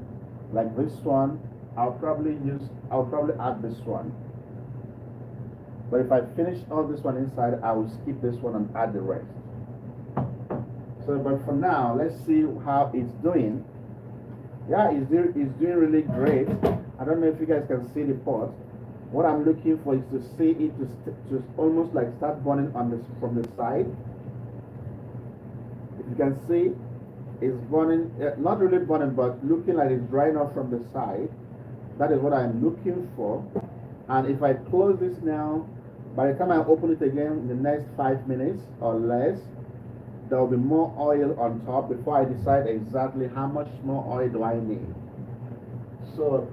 like this one, I'll probably add this one. But if I finish all this one inside, I will skip this one and add the rest. So, but for now, let's see how it's doing. Yeah, it's doing really great. I don't know if you guys can see the pot. What I'm looking for is to see it to almost like start burning on this from the side. If you can see, it's burning, not really burning, but looking like it's drying off from the side. That is what I'm looking for. And if I close this now, by the time I open it again in the next 5 minutes or less, there will be more oil on top before I decide exactly how much more oil do I need. So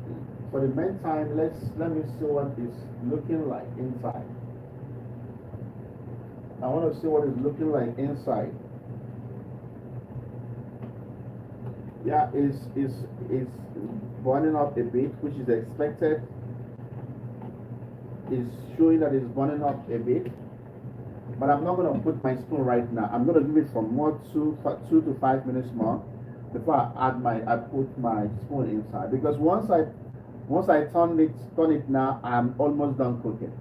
for the meantime, let me see what it's looking like inside. I want to see what it's looking like inside. Yeah, it's burning up a bit, which is expected. It's showing that it's burning up a bit, but I'm not going to put my spoon right now. I'm going to give it for more 2 to 5 minutes more before I put my spoon inside, because once I turn it now, I'm almost done cooking.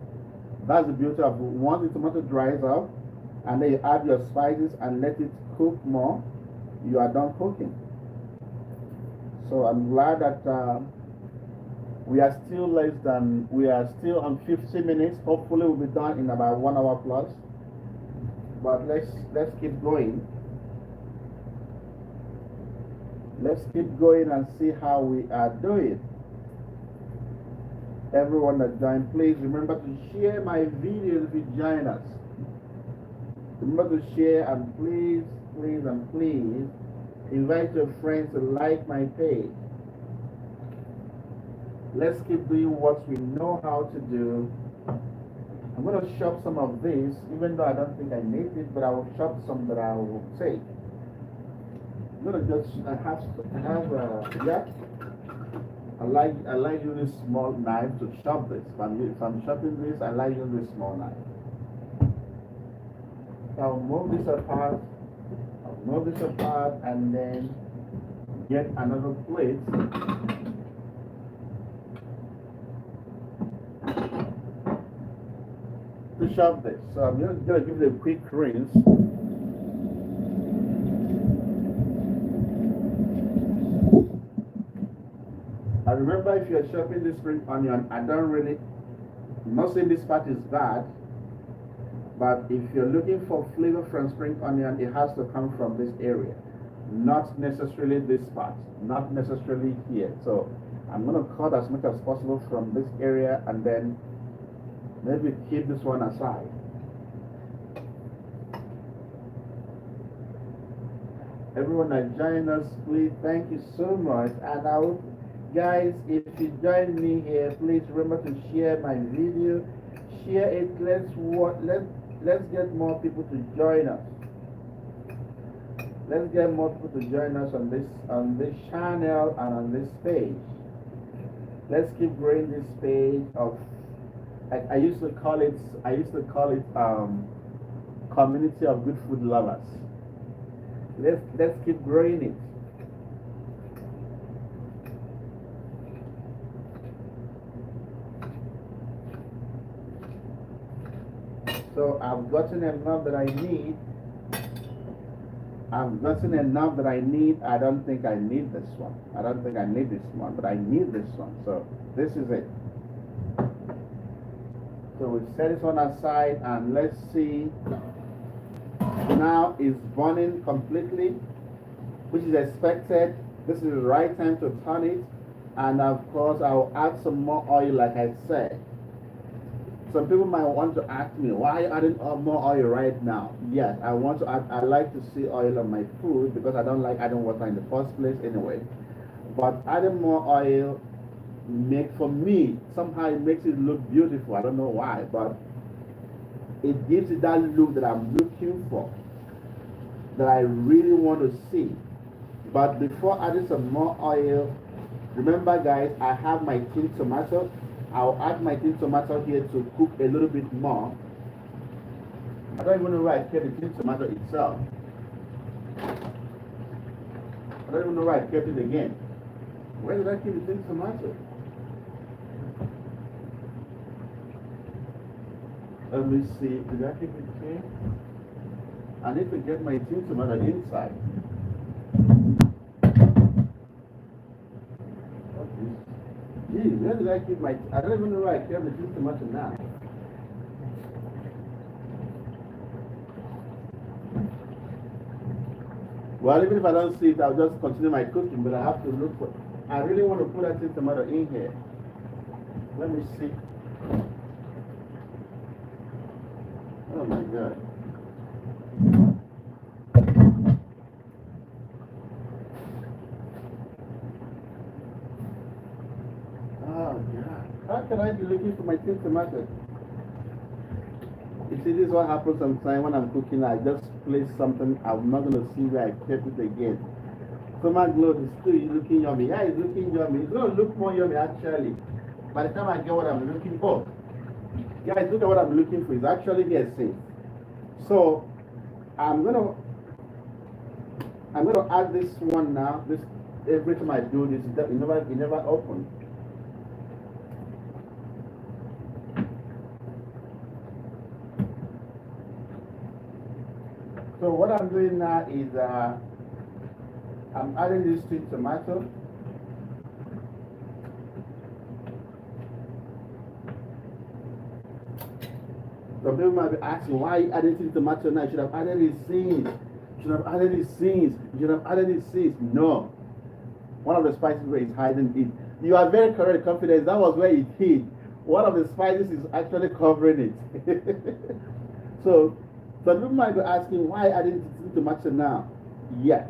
That's the beauty of it. Once the tomato dries up, and then you add your spices and let it cook more, you are done cooking. So I'm glad that we are still on 50 minutes. Hopefully we'll be done in about 1 hour plus. But let's keep going. Let's keep going and see how we are doing. Everyone that joined, please remember to share my videos if you join us. Remember to share, and please invite your friends to like my page. Let's keep doing what we know how to do. I'm going to chop some of this, even though I don't think I need it, but I will chop some that I will take. I'm going to just yeah. I like using small knife to chop this. If I'm chopping this, I like using this small knife. So I'll move this apart. And then get another plate. To chop this. So I'm just going to give it a quick rinse. And remember, if you're chopping this spring onion, I'm not saying this part is bad, but if you're looking for flavor from spring onion, it has to come from this area, not necessarily this part, not necessarily here. So I'm going to cut as much as possible from this area, and then maybe keep this one aside. Everyone that joined us, please, thank you so much. And I would, guys, if you join me here, please remember to share my video. Share it. Let's get more people to join us. Let's get more people to join us on this channel and on this page. Let's keep growing this page of. I used to call it community of good food lovers. Let's keep growing it. So I've gotten enough that I need. I don't think I need this one. But I need this one. So this is it. So we set this one aside, and let's see. Now it's burning completely, which is expected. This is the right time to turn it, and of course I'll add some more oil, like I said. Some people might want to ask me, why are you adding more oil right now? Yes, I want to add, I like to see oil on my food because I don't like adding water in the first place anyway. But adding more oil for me, somehow it makes it look beautiful. I don't know why, but it gives it that look that I'm looking for, that I really want to see. But before adding some more oil, remember guys, I have my tin tomato. I'll add my tin tomato here to cook a little bit more. I don't even know where I kept the tin tomato itself. I don't even know where I kept it again. Where did I keep the tin tomato? Let me see. Did I keep it here? I need to get my tin tomato inside. Gee, where did I keep my... I don't even know where I kept the tin tomato now. Well, even if I don't see it, I'll just continue my cooking, but I have to look for... I really want to put that tin tomato in here. Let me see. Oh my God. Oh God. How can I be looking for my tin tomato? You see, this is what happens sometimes when I'm cooking. I just place something, I'm not going to see where I kept it again. So my glow is still looking yummy. Yeah, it's looking yummy. It's going to look more yummy actually. By the time I get what I'm looking for. Guys, look at what I'm looking for. It's actually here safe. So I'm gonna add this one now. This every time I do this, it never opens. So what I'm doing now is I'm adding this sweet tomato. Some people might be asking, why are you adding sweet tomato now? You should have added it since. You should have added it since. You should have added it since. No. One of the spices where it's hiding it. You are very correct, confident. That was where it hid. One of the spices is actually covering it. So some people might be asking, why adding tomato now? Yes.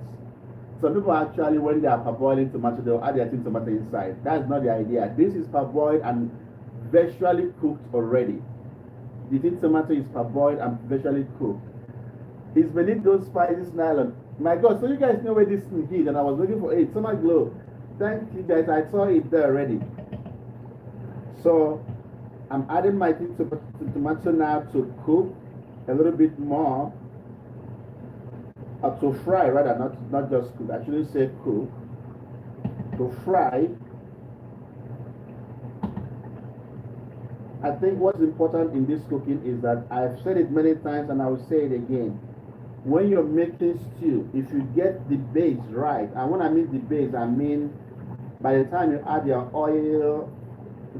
Some people actually, when they are parboiling tomato, they'll add their tin tomato inside. That's not the idea. This is parboiled and virtually cooked already. The tin tomato is parboiled and virtually cooked. It's beneath those spices nylon. My God, so you guys know where this thing is, and I was looking for it. Summer Glow. Thank you guys, I saw it there already. So I'm adding my tin tomato now to cook a little bit more. To fry rather, not just cook. Actually say cook. To fry. I think what's important in this cooking is that I've said it many times and I will say it again. When you're making stew, if you get the base right, and when I mean the base, I mean by the time you add your oil,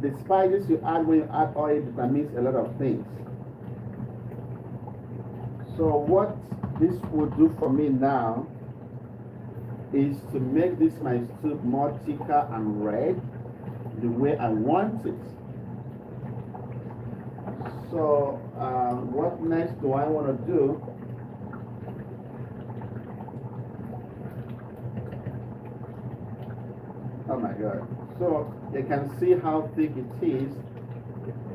the spices you add when you add oil determines a lot of things. So what this will do for me now is to make this my stew more thicker and red the way I want it. So what next do I want to do? Oh my God. So you can see how thick it is.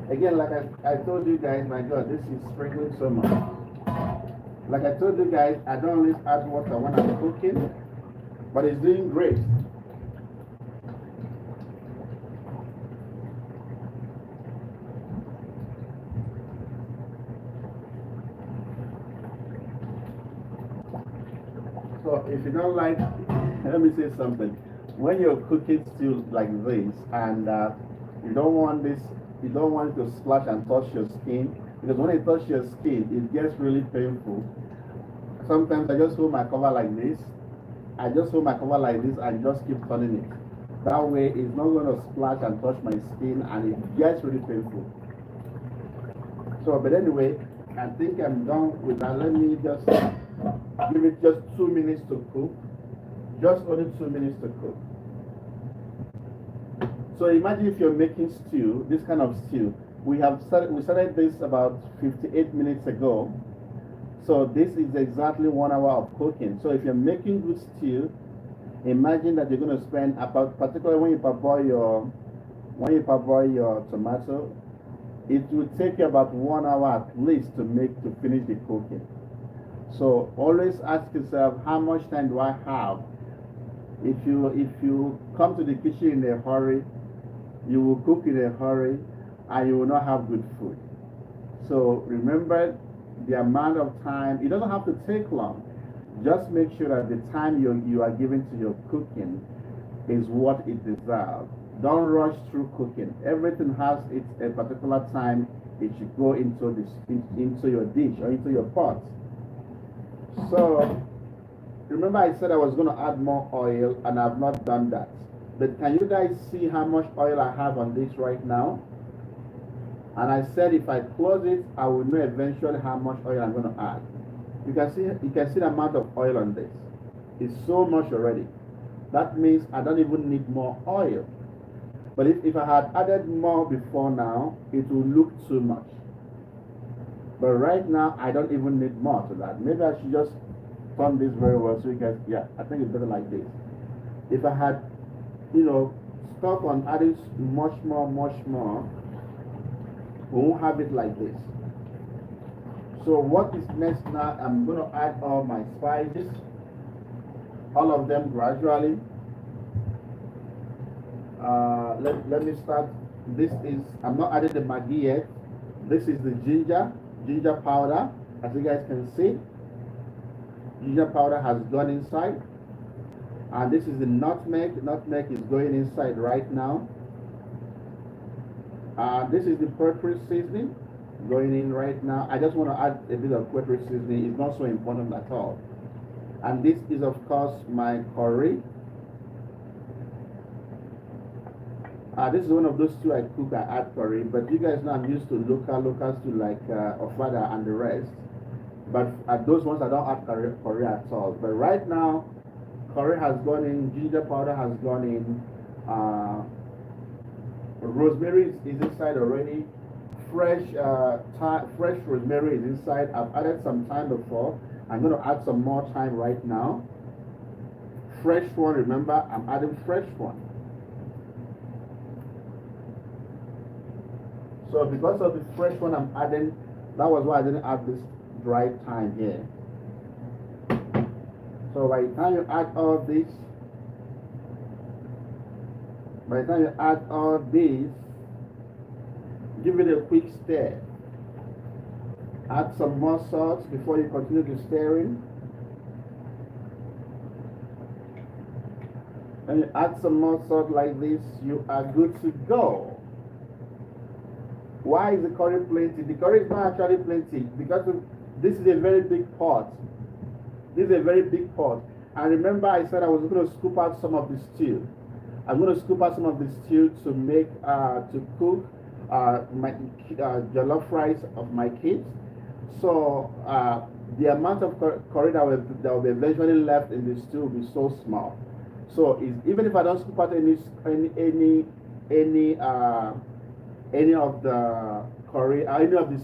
Again, like I told you guys, my God, this is sprinkling so much. Like I told you guys, I don't always add water when I'm cooking, but it's doing great. So if you don't like, let me say something. When you're cooking stew like this and you don't want it to splash and touch your skin, because when it touches your skin, it gets really painful. Sometimes I just hold my cover like this. I just hold my cover like this and just keep turning it. That way it's not going to splash and touch my skin and it gets really painful. So, but anyway, I think I'm done with that. Let me just give it just 2 minutes to cook. Just only 2 minutes to cook. So imagine if you're making stew, this kind of stew, we started this about 58 minutes ago. So this is exactly 1 hour of cooking. So if you're making good stew, imagine that you're going to spend about, particularly when you parboil your tomato, it will take you about 1 hour at least to finish the cooking. So always ask yourself, how much time do I have? If you come to the kitchen in a hurry, you will cook in a hurry and you will not have good food. So remember the amount of time. It doesn't have to take long. Just make sure that the time you are giving to your cooking is what it deserves. Don't rush through cooking. Everything has a particular time it should go into your dish or into your pot. So remember I said I was going to add more oil and I've not done that. But can you guys see how much oil I have on this right now? And I said if I close it, I will know eventually how much oil I'm going to add. You can see the amount of oil on this. It's so much already. That means I don't even need more oil. But if I had added more before now, it will look too much. But right now, I don't even need more to that. Maybe I should just turn this very well so you guys, yeah, I think it's better like this. If I had, stuck on adding much more, we won't have it like this. So what is next now? I'm going to add all my spices, all of them gradually. Let me start. I'm not adding the Maggi yet. This is the ginger powder. As you guys can see, ginger powder has gone inside. And this is the nutmeg. Nutmeg is going inside right now. This is the poultry seasoning going in right now. I just want to add a bit of poultry seasoning. It's not so important at all. And this is of course my curry. This is one of those two I cook. I add curry, but you guys know I'm used to locals to like ofada and the rest. But at those ones I don't add curry at all. But right now, curry has gone in, ginger powder has gone in, rosemary is inside already. Fresh rosemary is inside. I've added some thyme before. I'm going to add some more thyme right now. Fresh one, remember, I'm adding fresh one. So because of the fresh one I'm adding, that was why I didn't add this dry thyme here. So by the time you add all this, give it a quick stir. Add some more salt before you continue the stirring. And you add some more salt like this, you are good to go. Why is the curry plenty? The curry is not actually plenty because this is a very big pot. This is a very big pot. And remember I said I was going to scoop out some of the stew. I'm going to scoop out some of the stew to make, to cook my jollof rice of my kids. So the amount of curry that will be eventually left in the stew will be so small. So even if I don't scoop out any of the curry, any of the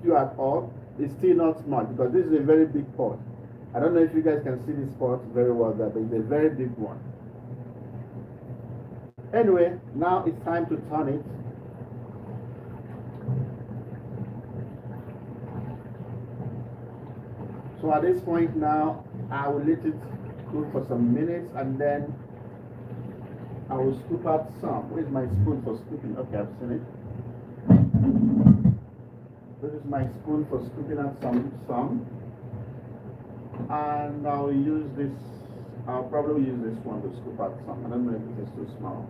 stew at all, it's still not much because this is a very big pot. I don't know if you guys can see this pot very well there, but it's a very big one. Anyway, now it's time to turn it. So at this point now, I will let it cook for some minutes and then I will scoop out some. Where's my spoon for scooping? Okay, I've seen it. This is my spoon for scooping out some. And I'll probably use this one to scoop out some. I don't know if this is too small.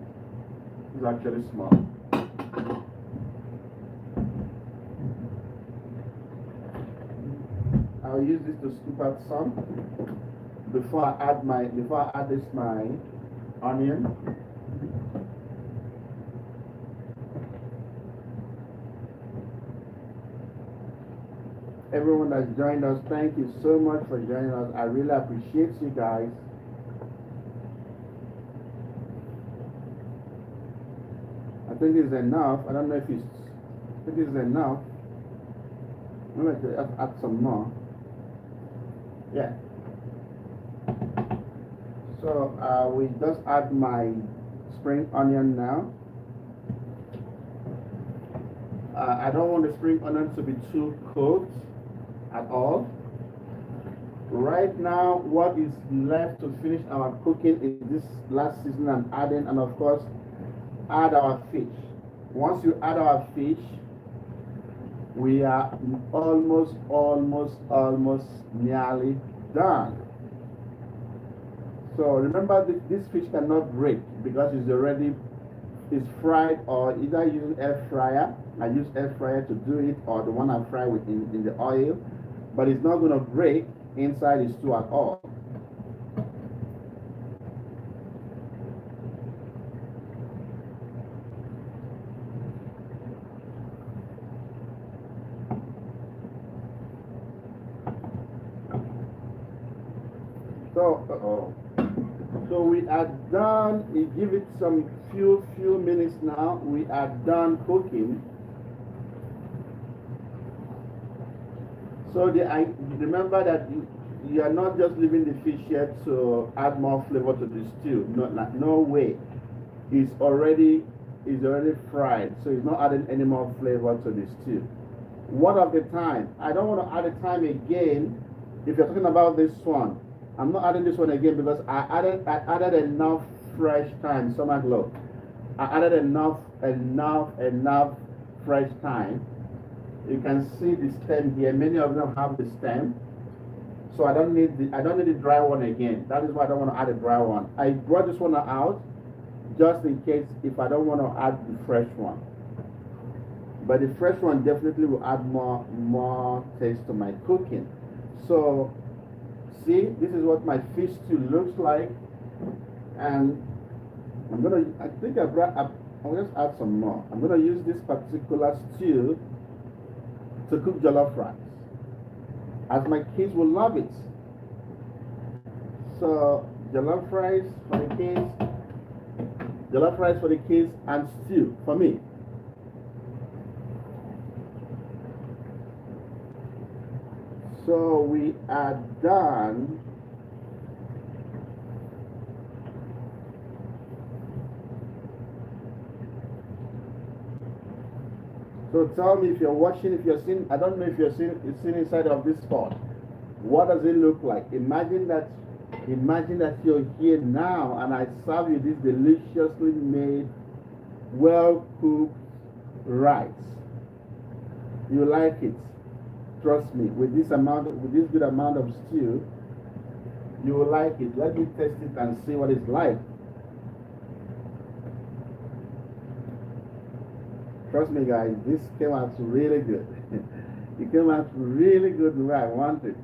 It's actually small. I'll use this to scoop out some before I add my onion. Everyone that's joined us, thank you so much for joining us. I really appreciate you guys. I think it's enough. I don't know if it's think this is enough. I'm going to add some more. Yeah. So we just add my spring onion now. I don't want the spring onion to be too cooked at all. Right now, what is left to finish our cooking is this last season I'm adding, and of course, add our fish. Once you add our fish, we are almost nearly done. So remember, this fish cannot break because it's fried, or either using air fryer. I use air fryer to do it, or the one I fry with in the oil, but it's not going to break inside the stew at all. So we are done. We give it some few minutes now. We are done cooking. So remember that you are not just leaving the fish here to add more flavor to the stew. No way. It's already fried, so it's not adding any more flavor to the stew. What of the time? I don't want to add the time again. If you're talking about this one, I'm not adding this one again because I added enough fresh thyme. Summer Glow. I added enough fresh thyme. You can see the stem here. Many of them have the stem, so I don't need the dry one again. That is why I don't want to add a dry one. I brought this one out just in case if I don't want to add the fresh one. But the fresh one definitely will add more taste to my cooking. So see, this is what my fish stew looks like, and I'll just add some more. I'm gonna use this particular stew to cook jollof rice, as my kids will love it. So jollof rice for the kids, and stew for me. So we are done. So tell me if you're watching, if you're seeing, I don't know if you're seeing inside of this pot. What does it look like? Imagine that you're here now and I serve you this deliciously made, well-cooked rice. You like it. Trust me, with this good amount of stew, you will like it. Let me test it and see what it's like. Trust me, guys, this came out really good. It came out really good the way I wanted.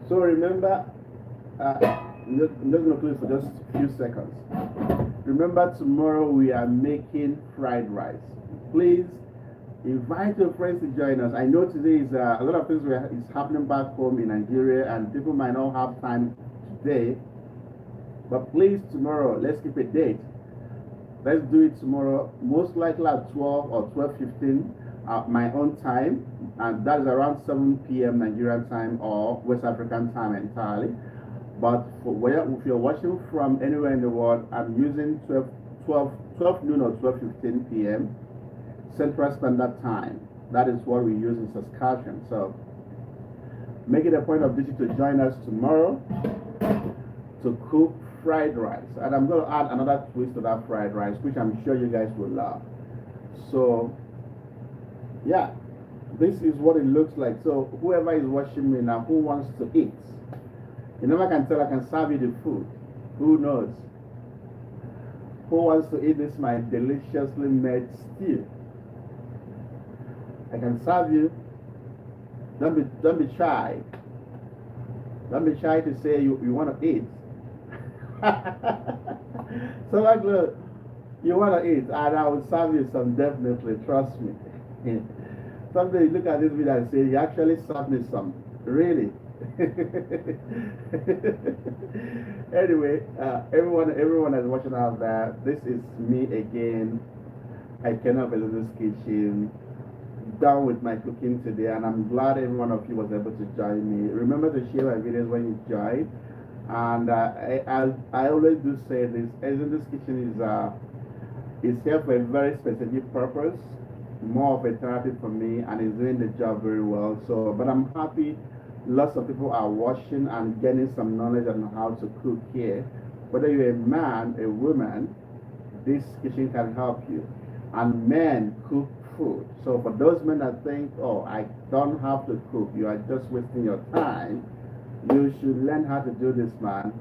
So remember, I'm just going to close for just a few seconds. Remember, tomorrow we are making fried rice. Please invite your friends to join us. I know today is a lot of things is happening back home in Nigeria, and people might not have time today. But please, tomorrow, let's keep a date. Let's do it tomorrow, most likely at 12 or 12:15 my own time, and that is around 7 p.m. Nigerian time or West African time entirely. But if you're watching from anywhere in the world, I'm using 12 noon or 12:15 p.m. Central Standard Time. That is what we use in Saskatchewan. So make it a point of visit to join us tomorrow to cook fried rice. And I'm going to add another twist to that fried rice, which I'm sure you guys will love. So yeah, this is what it looks like. So whoever is watching me now, who wants to eat? You never can tell, I can serve you the food. Who knows? Who wants to eat this my deliciously made stew? I can serve you. Don't be shy. Don't be shy to say you want to eat. So like, look, you want to eat, and I will serve you some, definitely, trust me. Someday you look at this video and say, you actually served me some, really. Anyway, everyone that's watching out there, this is me again, I cannot believe this kitchen. Done with my cooking today, and I'm glad every one of you was able to join me. Remember to share my videos when you join. And I always do say this: Exodus Kitchen is here for a very specific purpose, more of a therapy for me, and is doing the job very well. So, but I'm happy. Lots of people are watching and getting some knowledge on how to cook here. Whether you're a man, a woman, this kitchen can help you. And men cook food. So for those men that think, oh, I don't have to cook, you are just wasting your time, you should learn how to do this, man.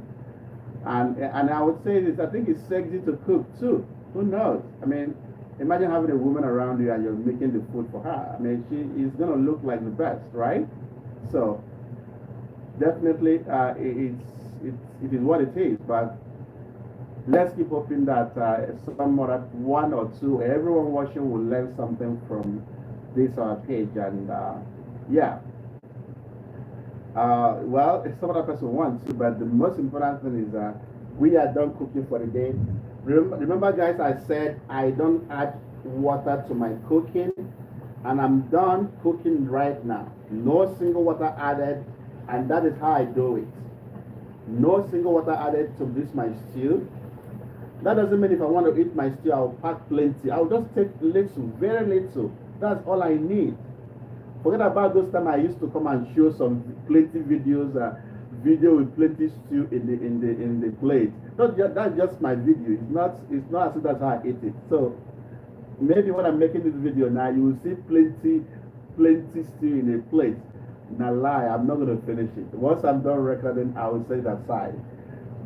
And I would say this, I think it's sexy to cook too. Who knows? I mean, imagine having a woman around you and you're making the food for her. I mean, she is gonna look like the best, right? So definitely, it is what it is. But let's keep hoping that some other one or two, everyone watching will learn something from this page. And yeah, well, some other person wants to, but the most important thing is we are done cooking for the day. Remember, guys, I said I don't add water to my cooking, and I'm done cooking right now. No single water added, and that is how I do it. No single water added to this my stew. That doesn't mean if I want to eat my stew, I'll pack plenty. I'll just take little, very little. That's all I need. Forget about those time I used to come and show some plenty videos, video with plenty stew in the plate. That's just my video. It's not as if that's how I eat it. So maybe when I'm making this video now, you will see plenty stew in a plate. Now lie, I'm not going to finish it. Once I'm done recording, I will set it aside.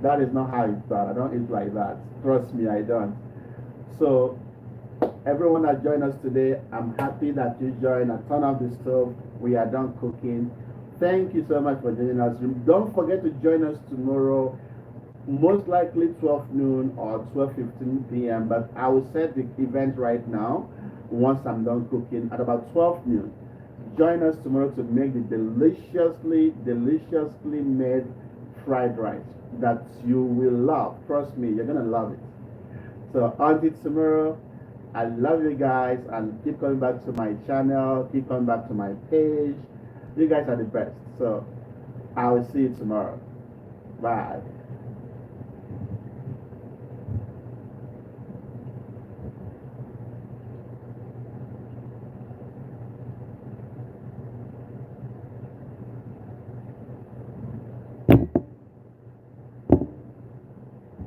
That is not how it's done. I don't eat like that. Trust me, I don't. So, everyone that joined us today, I'm happy that you joined. I turn off the stove. We are done cooking. Thank you so much for joining us. Don't forget to join us tomorrow, most likely 12 noon or 12:15 p.m. But I will set the event right now once I'm done cooking at about 12 noon. Join us tomorrow to make the deliciously made fried rice that you will love. Trust me, you're gonna love it. So until tomorrow, I love you guys, and keep coming back to my channel, keep coming back to my page. You guys are the best. So I will see you tomorrow. Bye.